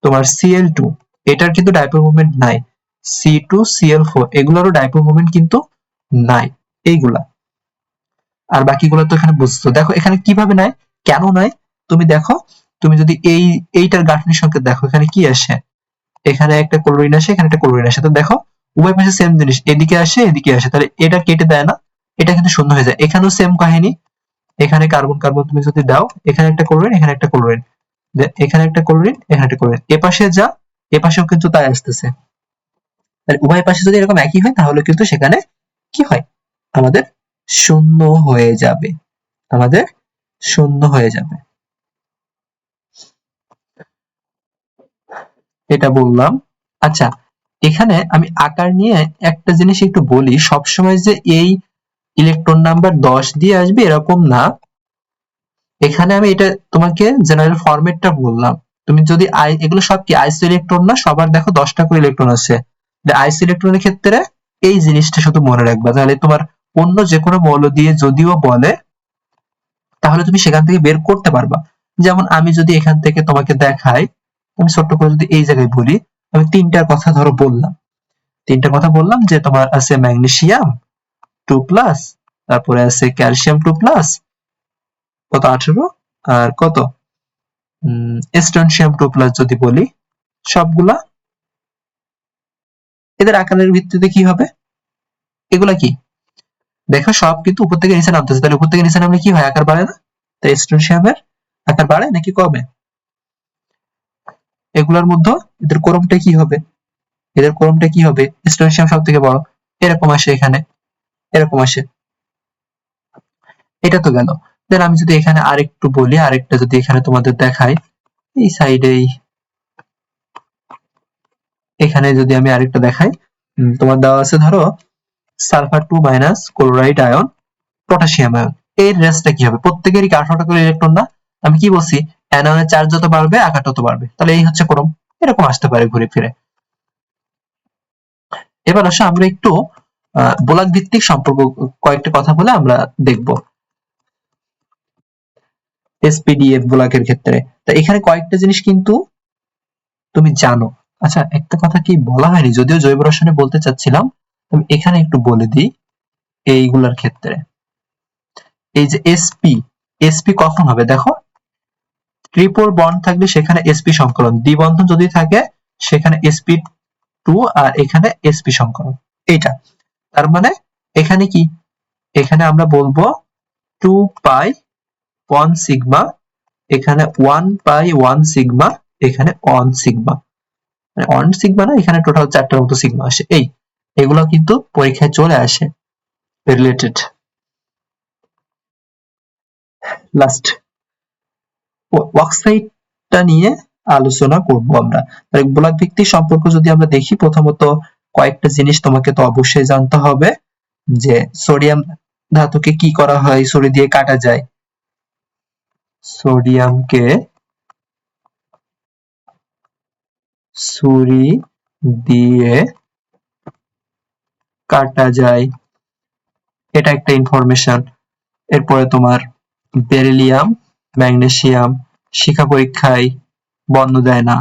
তোমার Cl2, এটার কিন্তু ডাইপোল মোমেন্ট নাই। C2Cl4, এগুলোরও ডাইপোল মোমেন্ট কিন্তু নাই। এইগুলা আর বাকিগুলো তো এখানে বুঝছো। দেখো এখানে কিভাবে নাই, কেন নাই তুমি দেখো। তুমি যদি এইটার গাঠনিক সংকেত দেখো, এখানে কি আসে? এখানে একটা ক্লোরিন আসে, এখানে একটা ক্লোরিন আসে। তো দেখো উভয় পাশে সেম জিনিস, এদিকে আসে এদিকে আসে, তাহলে এটা কেটে দেয় না, এটা কিন্তু শূন্য হয়ে যায়। এখানেও সেম কাহিনী, এখানে কার্বন কার্বন তুমি যদি দাও, এখানে একটা ক্লোরিন, এখানে একটা ক্লোরিন, এখানে একটা ক্লোরিন, এখানে একটা ক্লোরিন, এপাশে যা এপাশেও কিন্তু তাই আসতেছে। তাহলে উভয় পাশে যদি এরকম একই হয় তাহলে কিন্তু সেখানে কি হয়? আমাদের শূন্য হয়ে যাবে, আমাদের শূন্য হয়ে যাবে। এটা বললাম। আচ্ছা, এখানে আমি আকার নিয়ে একটা জিনিস একটু বলি। সবসময় যে এই ইলেকট্রন নাম্বার 10 দিয়ে আসবে এরকম না। এখানে আমি এটা তোমাকে জেনারেল ফরম্যাটটা বললাম। তুমি যদি এগুলো সব কি আইসো ইলেকট্রন না, সবার দেখো 10টা করে ইলেকট্রন আছে। আইসো ইলেকট্রনের ক্ষেত্রে এই জিনিসটা শুধু মনে রাখবা, তাহলে তোমার অন্য যে কোনো মৌল দিয়ে যদিও বলে তাহলে তুমি সেখান থেকে বের করতে পারবা। যেমন আমি যদি এখান থেকে তোমাকে দেখাই আমি ছোট্ট করে যদি এই জায়গায় বলি, আমি তিনটার কথা ধরো বললাম, যে তোমার আছে ম্যাগনেসিয়াম 2+, তারপরে আছে ক্যালসিয়াম 2+, কত 18, আর কত স্ট্রনশিয়াম 2+, যদি বলি সবগুলা, এদের আকারের ভিত্তিতে কি হবে, এগুলা কি দেখো সব কিন্তু উপর থেকে নিচে নামতেছে, তাহলে উপর থেকে নিচে নামলে কি হয়, আকার বাড়ে না? তাই স্ট্রনশিয়ামের আকার বাড়ে নাকি কমে? এগুলোর মধ্যে এদের ক্রমটা কি হবে, স্ট্রনশিয়াম সব থেকে বড়, এরকম আসে, এখানে এরকম আসে। এটা তো গেল। দেন আমি যদি এখানে আরেকটু বলি, আরেকটা যদি এখানে তোমাদের দেখাই, এই সাইডে এখানে যদি আমি আরেকটা দেখাই, তোমার দেওয়া আছে ধরো sulphur 2- chloride ion, potassium ion, এর রেসটা কি হবে, প্রত্যেকেরই 18টা করে ইলেকট্রন না? আমি কি বলছি, অ্যানায়নের চার্জ যত বাড়বে আকার তত বাড়বে, তাহলে এই হচ্ছে ক্রম, এরকম আসতে পারে ঘুরে ফিরে। এবার আসো আমরা একটু গোলক ভিত্তিক সম্পর্ক কয়েকটা কথা বলে আমরা দেখব এসপিডিএফ গোলকের ক্ষেত্রে। তা এখানে কয়েকটা জিনিস কিন্তু তুমি জানো। আচ্ছা, একটা কথা কি বলা হয়নি, যদিও জৈব রসায়নে বলতে চাচ্ছিলাম, আমি এখানে একটু বলে দিই। এইগুলার ক্ষেত্রে এই যে এসপি কখন হবে, দেখো ট্রিপল বন্ড থাকলে সেখানে এসপি সংকলন, দ্বিবন্ধন যদি থাকে সেখানে sp2, আর এখানে sp সংকলন, এইটা। তার মানে এখানে কি, এখানে আমরা বলবো 2π1 সিগমা, এখানে 1π1 সিগমা, এখানে 1 সিগমা, মানে 1 সিগমা না, এখানে টোটাল 4টার মতো সিগমা আসে। এগুলো কিন্তু পরীক্ষায় চলে আসে রিলেটেড। লাস্ট অক্সাইডটা নিয়ে আলোচনা করব আমরা। গোলক ভিত্তিক সম্পর্ক যদি আমরা দেখি, প্রথমত কয়েকটা জিনিস তোমাকে তো অবশ্যই জানতে হবে, যে সোডিয়াম ধাতুকে কি করা হয়, ছুরি দিয়ে কাটা যায়, সোডিয়ামকে ছুরি দিয়ে কাটা যায়, এটা একটা ইনফরমেশন। এরপরে তোমার বেরিলিয়াম, ম্যাগনেসিয়াম শিখা পরীক্ষায় বর্ণ দেয় না,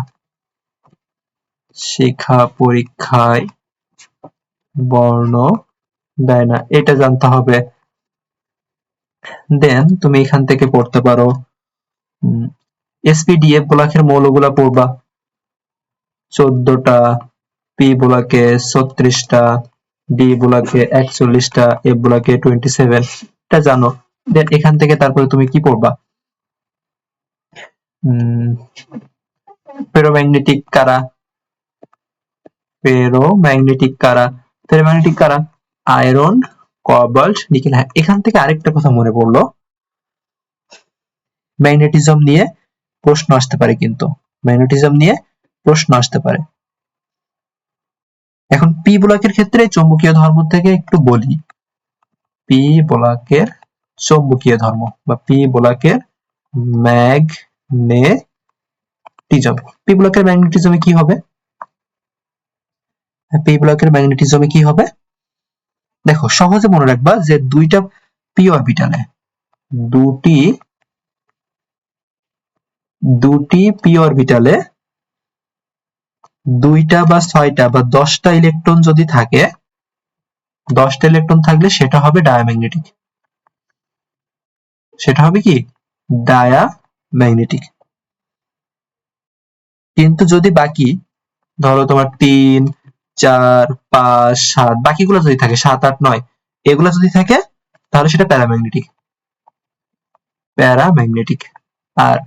শিখা পরীক্ষায় বর্ণ দেয় না, এটা জানতে হবে। দেন তুমি এখান থেকে পড়তে পারো এসপিডিএফ গোলকের মৌলগুলা পড়বা, 14টা, পি গোলকে 36টা, ডি গোলকে 41টা, এফ গোলকে 27, এটা জানো। দেন এখান থেকে তারপরে তুমি কি পড়বা, ফেরোম্যাগনেটিক কারা, আয়রন, কোবাল্ট, নিকেল। হ্যাঁ, এখান থেকে আরেকটা কথা মনে পড়লো, ম্যাগনেটিজম নিয়ে প্রশ্ন আসতে পারে, কিন্তু ম্যাগনেটিজম নিয়ে প্রশ্ন আসতে পারে। এখন পি ব্লকের ক্ষেত্রে চৌম্বকীয় ধর্ম থেকে একটু বলি, পি ব্লকের চৌম্বকীয় ধর্ম বা পি ব্লকের ম্যাগনেটিজম, পি ব্লকের ম্যাগনেটিজমে কি হবে, দেখো সহজে মনে রাখবা যে দুইটা পি অরবিটালে, দুটি পি অরবিটালে 2টা বা 6টা বা 10টা ইলেকট্রন যদি থাকে, 10টা ইলেকট্রন থাকলে সেটা হবে ডায়াম্যাগনেটিক, সেটা হবে কি ডায়াম্যাগনেটিক। কিন্তু যদি বাকি ধরো তোমার 3, 4, 5, 7 বাকিগুলো যদি থাকে, 7, 8, 9 এগুলো যদি থাকে, তাহলে সেটা প্যারাম্যাগনেটিক। আর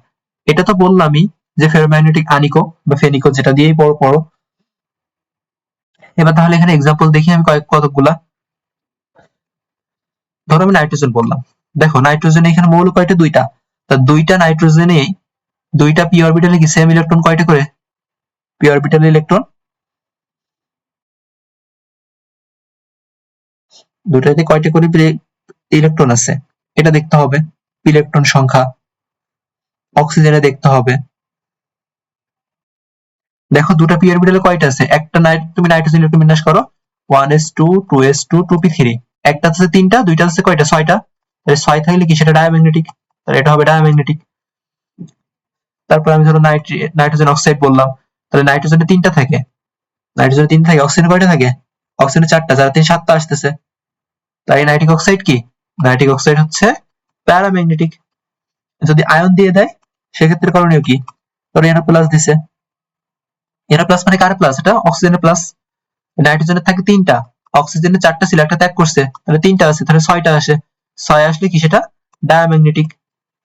এটা তো বললামই যে ফেরোম্যাগনেটিক আনিকো বা ফেনিকো, যেটা দিয়েই পড়ো। এবার তাহলে এখানে এক্সাম্পল দেখি আমি কতগুলা। ধরো আমি নাইট্রোজেন বললাম, দেখো নাইট্রোজেন এখানে মৌল কয়টা, 2টা, তা 2টা নাইট্রোজেনে 2টা পি অরবিটালে কি সেম ইলেকট্রন কয়টা করে, পি অরবিটালে ইলেকট্রন 2টাতে কয়টা করে ইলেকট্রন আছে, এটা দেখতে হবে, ইলেকট্রন সংখ্যা। অক্সিজেনে দেখতে হবে, দেখো 2টা পি অরবিটালে কয়টা আছে, একটা তুমি নাইট্রোজেন ইলেকট্রন বিন্যাস করো, 1s2 2s2 2p3, একটা আছে 3টা, 2টা আছে কয়টা, 6টা, তাহলে 6 থাকলে কি সেটা ডায়াম্যাগনেটিক, তাহলে এটা হবে ডায়াম্যাগনেটিক। তারপর আমি ধরো নাইট্রোজেন অক্সাইড বললাম, তাহলে নাইট্রোজেনে 3টা থাকে, নাইট্রোজেনে 3 থাকে, অক্সিজেনে কয়টা থাকে? অক্সিজেনে 4টা, যারা 3 7টা আসতেছে। তাই নাইট্রিক অক্সাইড কি? নাইট্রিক অক্সাইড হচ্ছে প্যারাম্যাগনেটিক। যদি আয়ন দিয়ে দেয় সেক্ষেত্রে করণীয় কি? ধরো এন প্লাস দিছে, এন প্লাস মানে কার প্লাস? এটা অক্সিজেনের প্লাস। নাইট্রোজেনের থাকে 3টা, অক্সিজেনের 4টা ছিল, একটা ত্যাগ করছে, তাহলে 3টা আছে, তাহলে 6টা আসে। 6 আসলে কি সেটা ডায়াম্যাগনেটিক।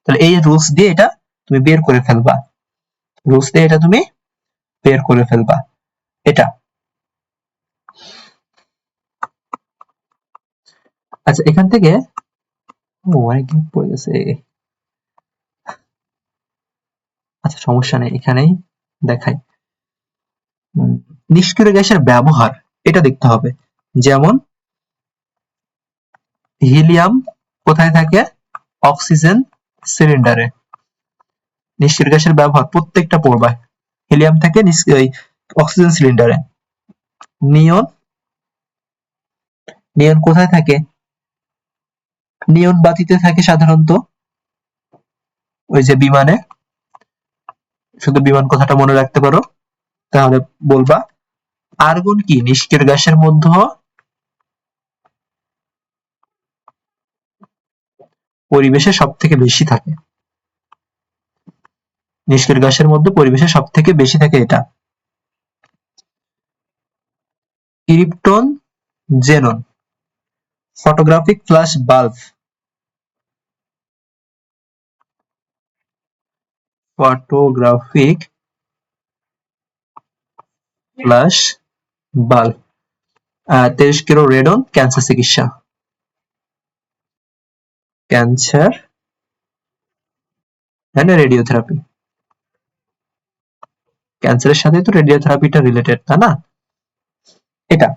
তাহলে এই রুলস দিয়ে এটা তুমি বের করে ফেলবা, রুলস দিয়ে এটা তুমি বের করে ফেলবা। এটা আচ্ছা, এখান থেকে অনেক গ্যাপ পড়ে গেছে। আচ্ছা সমস্যা নেই, এখানেই দেখাই। নিষ্ক্রিয় গ্যাসের ব্যবহার এটা দেখতে হবে। যেমন হিলিয়াম কোথায় থাকে? অক্সিজেন সিলিন্ডারে। নিষ্ক্রিয় গ্যাসের ব্যবহার প্রত্যেকটা পড়বা। হিলিয়াম থাকে অক্সিজেন সিলিন্ডারে। নিয়ন, নিয়ন কোথায় থাকে? নিয়ন বাতিতে থাকে সাধারণত, ওই যে বিমানে। শুধু বিমান কথাটা মনে রাখতে পারো, তাহলে বলবা। আর্গন কি নিষ্ক্রিয় গ্যাসের মধ্যে পরিবেশে সব থেকে বেশি থাকে, নিষ্ক্রিয় গ্যাসের মধ্যে পরিবেশে সব থেকে বেশি থাকে এটা। Krypton, xenon. Photographic flash bulb, photographic flash bulb. তেজস্ক্রিয় রেডন ক্যান্সার চিকিৎসা, ক্যান্সার এন্ড রেডিওথেরাপি। ক্যান্সারের সাথে তো রেডিওথেরাপিটা রিলেটেড, তাই না? এটা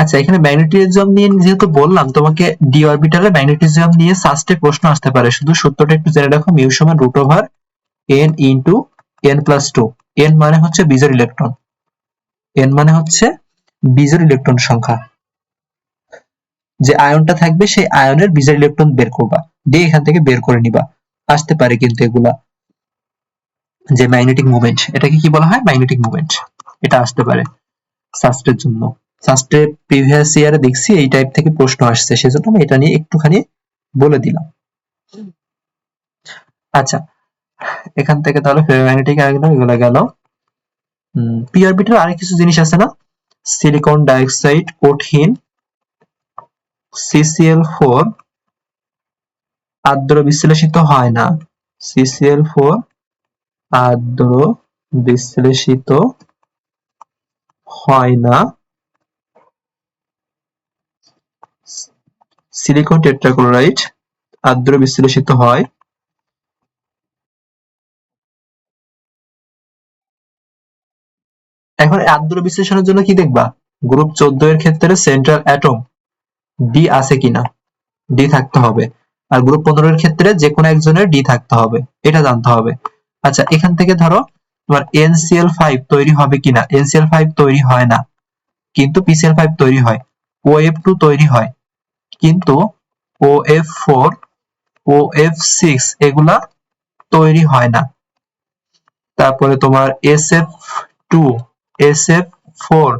আচ্ছা, এখানে ম্যাগনেটিজম নিয়ে যেহেতু বললাম তোমাকে, ডি অরবিটালে ম্যাগনেটিজম নিয়ে সাস্টে প্রশ্ন আসতে পারে। শুধু সূত্রটা একটু জেনে রাখো, মিউ সমান root over n into n plus two. N মানে হচ্ছে বিজোড় ইলেকট্রন, এন মানে হচ্ছে বিজোড় ইলেকট্রন সংখ্যা। যে আয়নটা থাকবে সেই আয়নের বিজোড় ইলেকট্রন বের করবা, দিয়ে এখান থেকে বের করে নিবা। আসতে পারে কিন্তু এগুলা, যে ম্যাগনেটিক মুভমেন্ট, এটাকে কি বলা হয়? Magnetic movement. এটা আসতে পারে সাস্টের জন্য। সাস্টে প্রিভিয়াস ইয়ারে দেখছি এই টাইপ থেকে প্রশ্ন আসছে, সেজন্য আমি এটা নিয়ে একটুখানি বলে দিলাম। আচ্ছা, এখান থেকে তাহলে ফেরোম্যাগনেটিক এগুলো গেল। পি অরবিটাল আরেক কিছু জিনিস আছে না? সিলিকন ডাইঅক্সাইড, কঠিন, CCl4 আর্দ্র বিশ্লেষিত হয় না, CCl4 আর্দ্র বিশ্লেষিত হয় না। সিলিকন টেট্রাক্লোরাইড আর্দ্র বিশ্লেষিত হয়। এখন আর্দ্র বিশ্লেষণের জন্য কি দেখবা? গ্রুপ 14 এর ক্ষেত্রে সেন্ট্রাল অ্যাটম ডি আছে কিনা, ডি থাকতে হবে। আর গ্রুপ 15 এর ক্ষেত্রে যে কোনো একজনের ডি থাকতে হবে, এটা জানতে হবে। আচ্ছা, এখান থেকে ধরো তোমার NCl5 তৈরি হবে কিনা, NCl5 তৈরি হয় না, কিন্তু PCl5 তৈরি হয়। OF2 তৈরি হয়, কিন্তু OF4, OF6 এগুলা তৈরি হয় না। তারপরে তোমার SF2, SF4,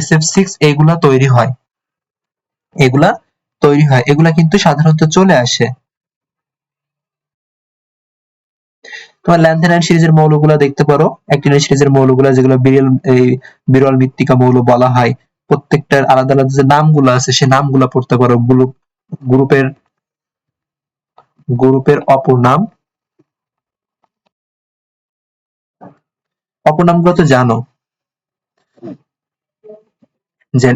SF6 এগুলা তৈরি হয়, এগুলা তৈরি হয়, এগুলা কিন্তু সাধারণত চলে আসে। তোমার ল্যান্থেনাইন সিরিজের মৌলগুলা দেখতে পারো, অ্যাক্টিনাইন সিরিজের মৌলগুলা যেগুলো বিরল মৃত্তিকা মৌল বলা হয়, প্রত্যেকটার আলাদা আলাদা যে নামগুলো আছে সে নামগুলা পড়তে পারো। গ্রুপের গ্রুপের অপর নাম, অপর নামগুলো তো জানো, যে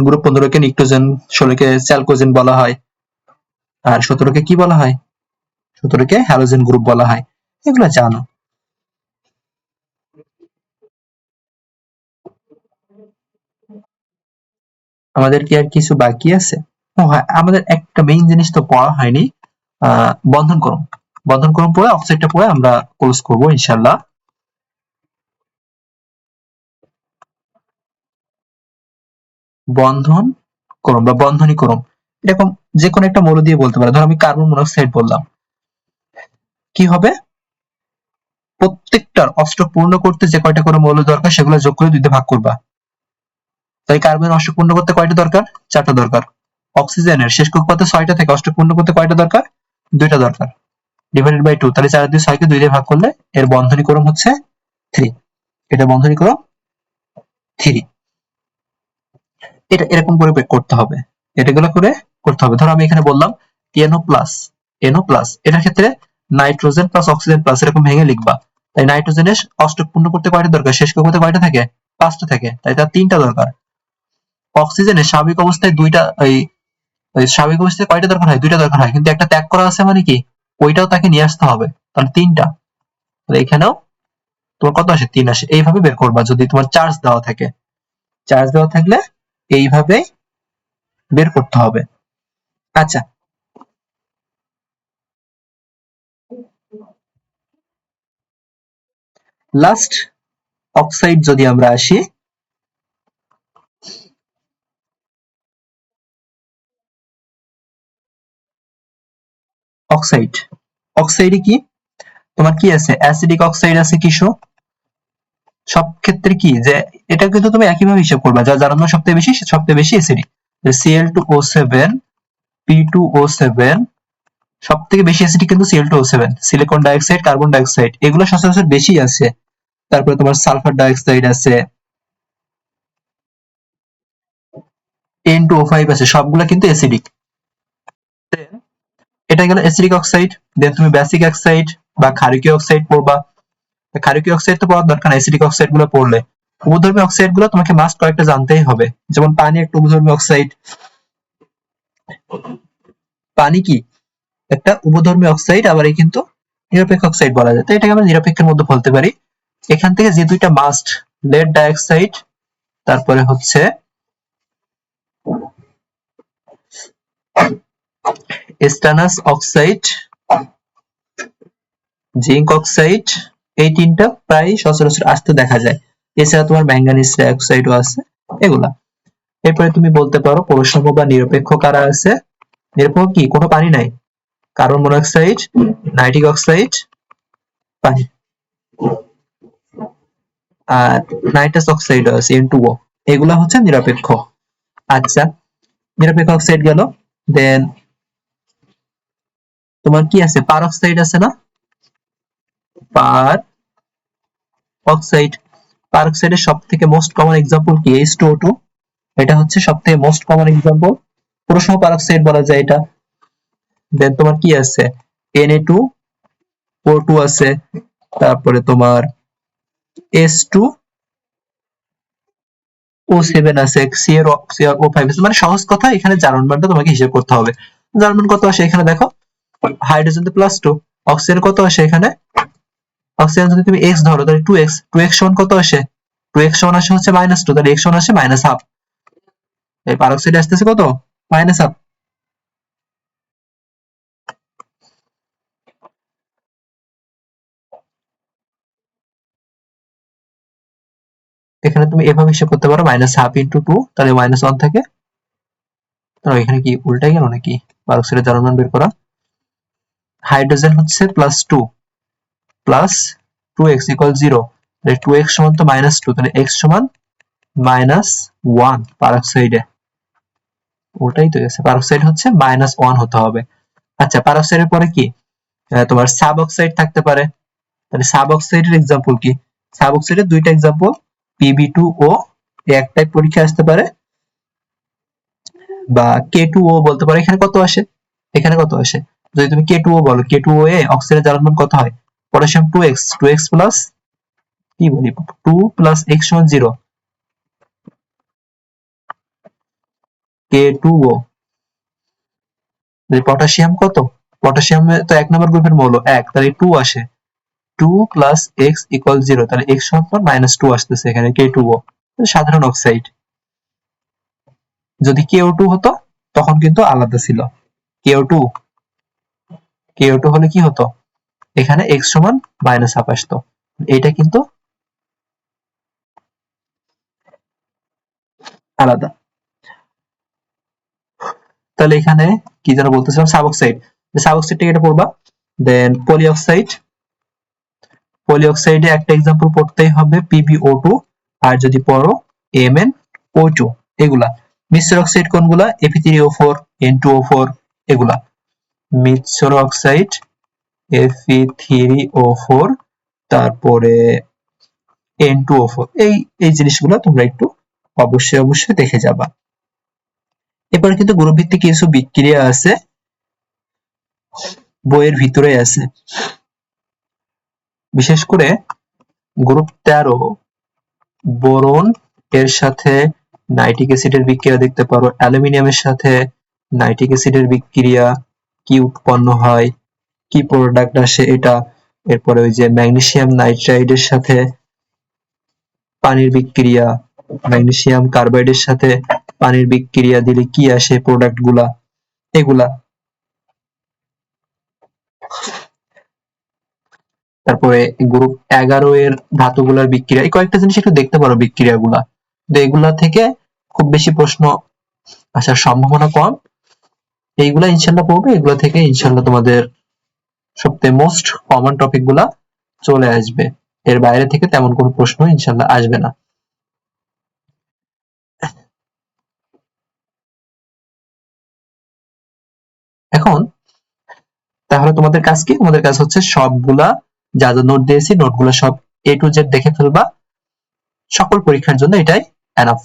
গ্রুপ 15 কে নিক্টোজেন, 16 কে চ্যালকোজেন বলা হয়, আর 17 কে কি বলা হয়? 17 কে হ্যালোজেন গ্রুপ বলা হয়, এগুলো জানো। আমাদের কি আর কিছু বাকি আছে? ও হ্যাঁ, আমাদের একটা মেইন জিনিস তো পড়া হয়নি, বন্ধন করুন। বন্ধন করুন পড়ে অক্সাইডটা পড়ে আমরা ক্লোজ করবো ইনশাল্লাহ। বন্ধন করুন বা বন্ধনীকরণ, এরকম যে কোনো একটা মৌল দিয়ে বলতে পারে। ধর আমি কার্বন মনোক্সাইড বললাম, কি হবে, প্রত্যেকটার অষ্টক পূর্ণ করতে যে কয়টা করে মৌল দরকার সেগুলো যোগ করে 2 দিয়ে ভাগ করবা। তাই কার্বনের অষ্টক পূর্ণ করতে কয়টা দরকার? 4টা দরকার। অক্সিজেনের শেষ কক্ষপথে 6টা থেকে অষ্টক পূর্ণ করতে কয়টা দরকার? 2টা দরকার। ডিভাইডেড বাই 2, তাহলে 4 দিয়ে 6 কে 2 দিয়ে ভাগ করলে এর বন্ধনীক্রম হচ্ছে 3। এটা বন্ধনীক্রম 3। এটা এরকম করে বের করতে হবে, এটাগুলো করে করতে হবে। ধরো আমি এখানে বললাম NO প্লাস, NO প্লাস, এটার ক্ষেত্রে নাইট্রোজেন প্লাস অক্সিজেন প্লাস এরকম ভেঙে লিখবা। তাই নাইট্রোজেনের অষ্টক পূর্ণ করতে কয়টা দরকার? শেষ কক্ষপথে কয়টা থাকে? 5টা থাকে, তাই তার 3টা দরকার। অক্সিজেনের স্বাভাবিক অবস্থায় দুইটা, এই স্বাভাবিক অবস্থায় কয়টা দরকার হয়? 2টা দরকার হয়, কিন্তু একটা ত্যাগ করা আছে মানে কি ওইটাও তাকে নিয়ে আসতে হবে, তাহলে 3টা। তাহলে এখানেও তোমার কত আসে? 3 আসে। এইভাবে বের করবা যদি তোমার চার্জ দেওয়া থাকে। চার্জ দেওয়া থাকলে এইভাবে বের করতে হবে। আচ্ছা, লাস্ট অক্সাইড যদি আমরা আসি, অক্সাইড, অক্সাইডে কি তোমার কি আছে? অ্যাসিডিক অক্সাইড আছে কিছু। সব ক্ষেত্রে কি যে এটা কিন্তু তুমি একইভাবে হিসাব করবা, যা জানানো সবথেকে বেশি সবথেকে বেশি অ্যাসিডিক। Cl2O7, P2O7, সব থেকে বেশি অ্যাসিডিক কিন্তু Cl2O7, silicon dioxide, carbon dioxide এগুলো সচরাচর বেশি আছে। তারপরে তোমার সালফার ডাইঅক্সাইড আছে, N2O5 আছে, সবগুলা কিন্তু অ্যাসিডিক। এটা গেল অ্যাসিডিক অক্সাইড। দেন তুমি বেসিক অক্সাইড বা ক্ষারকীয় অক্সাইড পড়বা। ক্ষারকীয় অক্সাইড তো পড়ার দরকার নাই, অ্যাসিডিক অক্সাইড গুলো পড়লে। উপধর্মী অক্সাইড গুলো তোমাকে মাস্ট কয়েকটা জানতেই হবে, যেমন পানি একটা উপধর্মী অক্সাইড। পানি কি একটা উপধর্মী অক্সাইড, আবার এই কিন্তু নিরপেক্ষ অক্সাইড বলা যায়, তো এটাকে আমরা নিরপেক্ষের মধ্যে বলতে পারি। এখান থেকে যে দুইটা মাস্ট, লেড ডাইঅক্সাইড, তারপরে হচ্ছে স্টানাস অক্সাইড, জিঙ্ক অক্সাইড, এই তিনটা প্রায় সচরাচর আসতে দেখা যায়। এছাড়া তোমার ম্যাঙ্গানিজ ডাইঅক্সাইডও আছে, এগুলা। এরপরে তুমি বলতে পারো পৌরসম বা নিরপেক্ষ কারা আছে। নিরপেক্ষ কি? কোনো পানি নাই, কার্বন মনোক্সাইড, নাইট্রিক অক্সাইড, পানি, আর নাইট্রাস অক্সাইড আছে N2O, এগুলা হচ্ছে নিরপেক্ষ। আচ্ছা, নিরপেক্ষ অক্সাইড গেল। দেন তোমার কি আছে? পার অক্সাইড আছে না? পার অক্সাইড, পার অক্সাইডের সব থেকে মোস্ট কমন এক্সাম্পল কি? H2O2, এটা হচ্ছে সব থেকে মোস্ট কমন এক্সাম্পল, পুরোসম পার অক্সাইড বলা যায় এটা। দেন তোমার কি আছে? Na2O2 আছে, তারপরে তোমার H2O7 আছে, CrO5 আছে। মানে সহজ কথা, এখানে জার্মান বারটা তোমাকে হিসেব করতে হবে। জার্মান কত আসে এখানে দেখো, হাইড্রোজেন তো +2, অক্সিজেন কত আসে এখানে? অক্সিজেন যদি তুমি x ধরো তাহলে 2x, 2x সমান কত আসে? 2x সমান আসে হচ্ছে -2, তাহলে x সমান আসে -1/2। এই পার অক্সাইড আসতেছে কত? -1/2। এখানে তুমি এভাবে হিসাব করতে পারো, -1/2 × 2, তাহলে -1 থাকে। তো এখানে কি উল্টাই গেল নাকি? পার অক্সাইডের জার্মান বের করা। হাইড্রোজেন হচ্ছে +2, প্লাস 2x = 0, তাহলে 2x সমান তো -2, তাহলে x সমান -1 পার অক্সাইডে। ওটাই তো গেছে, পার অক্সাইড হচ্ছে -1 হতে হবে। আচ্ছা, পার অক্সাইডের পরে কি? তোমার সাব অক্সাইড থাকতে পারে। তাহলে সাব অক্সাইডের এক্সাম্পল কি? সাব অক্সাইডের দুইটা এক্সাম্পল, Pb2O, একটাই পরীক্ষা আসতে পারে, বা K2O বলতে পারো। এখানে কত আসে? এখানে কত আসে? যদি তুমি K2O বলো, K2O এ অক্সিজেনের জারণ মান কত হয়? পটাশিয়াম 2x, 2x প্লাস কি বলি, 2 প্লাস x সমান 0, K2O। পটাশিয়াম কত? পটাশিয়াম তো 1 নম্বর গ্রুপের মৌল 1, তাহলে 2 আসে। 2 প্লাস x = 0, তাহলে x সমান -2 আসতেছে এখানে, K2O সাধারণ অক্সাইড। যদি KO2 হতো তখন কিন্তু আলাদা ছিল। KO2, KO2 হলে কি হতো? এখানে x সমান -1/2 আসতো। এটা কিন্তু আলাদা। তা তাহলে এখানে কি যেন বলতেছিলাম, সাবঅক্সাইড, সাবঅক্সাইডটাকে এটা পড়বা। দেন পলিঅক্সাইড, পলিঅক্সাইডে একটা एग्जांपल পড়তেই হবে PbO2, আর যদি পড়ো MnO2। এগুলা মিশ্র অক্সাইড কোনগুলা, Fe3O4, N2O4 এগুলা মিশ্র অক্সাইড Fe3O4, তারপরে N2O4, এই জিনিসগুলো তোমরা একটু অবশ্যই দেখে যাবা। এরপর কিন্তু গ্রুপ ভিত্তিক কিছু বিক্রিয়া আছে, বইয়ের ভিতরে আছে। বিশেষ করে গ্রুপ 13 বোরন এর সাথে নাইট্রিক অ্যাসিডের বিক্রিয়া দেখতে পারো, অ্যালুমিনিয়ামের সাথে নাইট্রিক অ্যাসিডের বিক্রিয়া কি উৎপন্ন হয়, কি প্রোডাক্ট আসে এটা। এরপরে ওই যে ম্যাগনেসিয়াম নাইট্রাইডের সাথে পানির বিক্রিয়া, ম্যাগনেসিয়াম কার্বাইডের সাথে পানির বিক্রিয়া দিলে কি আসে প্রোডাক্ট গুলা, এগুলা। তারপরে গ্রুপ 11 এর ধাতুগুলার বিক্রিয়া, এই কয়েকটা জিনিস একটু দেখতে পারো বিক্রিয়াগুলা। তো এগুলা থেকে খুব বেশি প্রশ্ন আসার সম্ভাবনা কম। এইগুলা ইনশাল্লাহ পড়বে, এগুলা থেকে ইনশাল্লাহ তোমাদের সবথেকে মোস্ট কমন টপিক গুলা চলে আসবে। এর বাইরে থেকে তেমন কোনো প্রশ্ন ইনশাল্লাহ আসবে না। এখন তাহলে তোমাদের কাজ কি? তোমাদের কাজ হচ্ছে সবগুলা যা যা নোট দিয়েছি নোটগুলো সব A to Z দেখে ফেলবা। সকল পরীক্ষার জন্য এটাই এনাফ।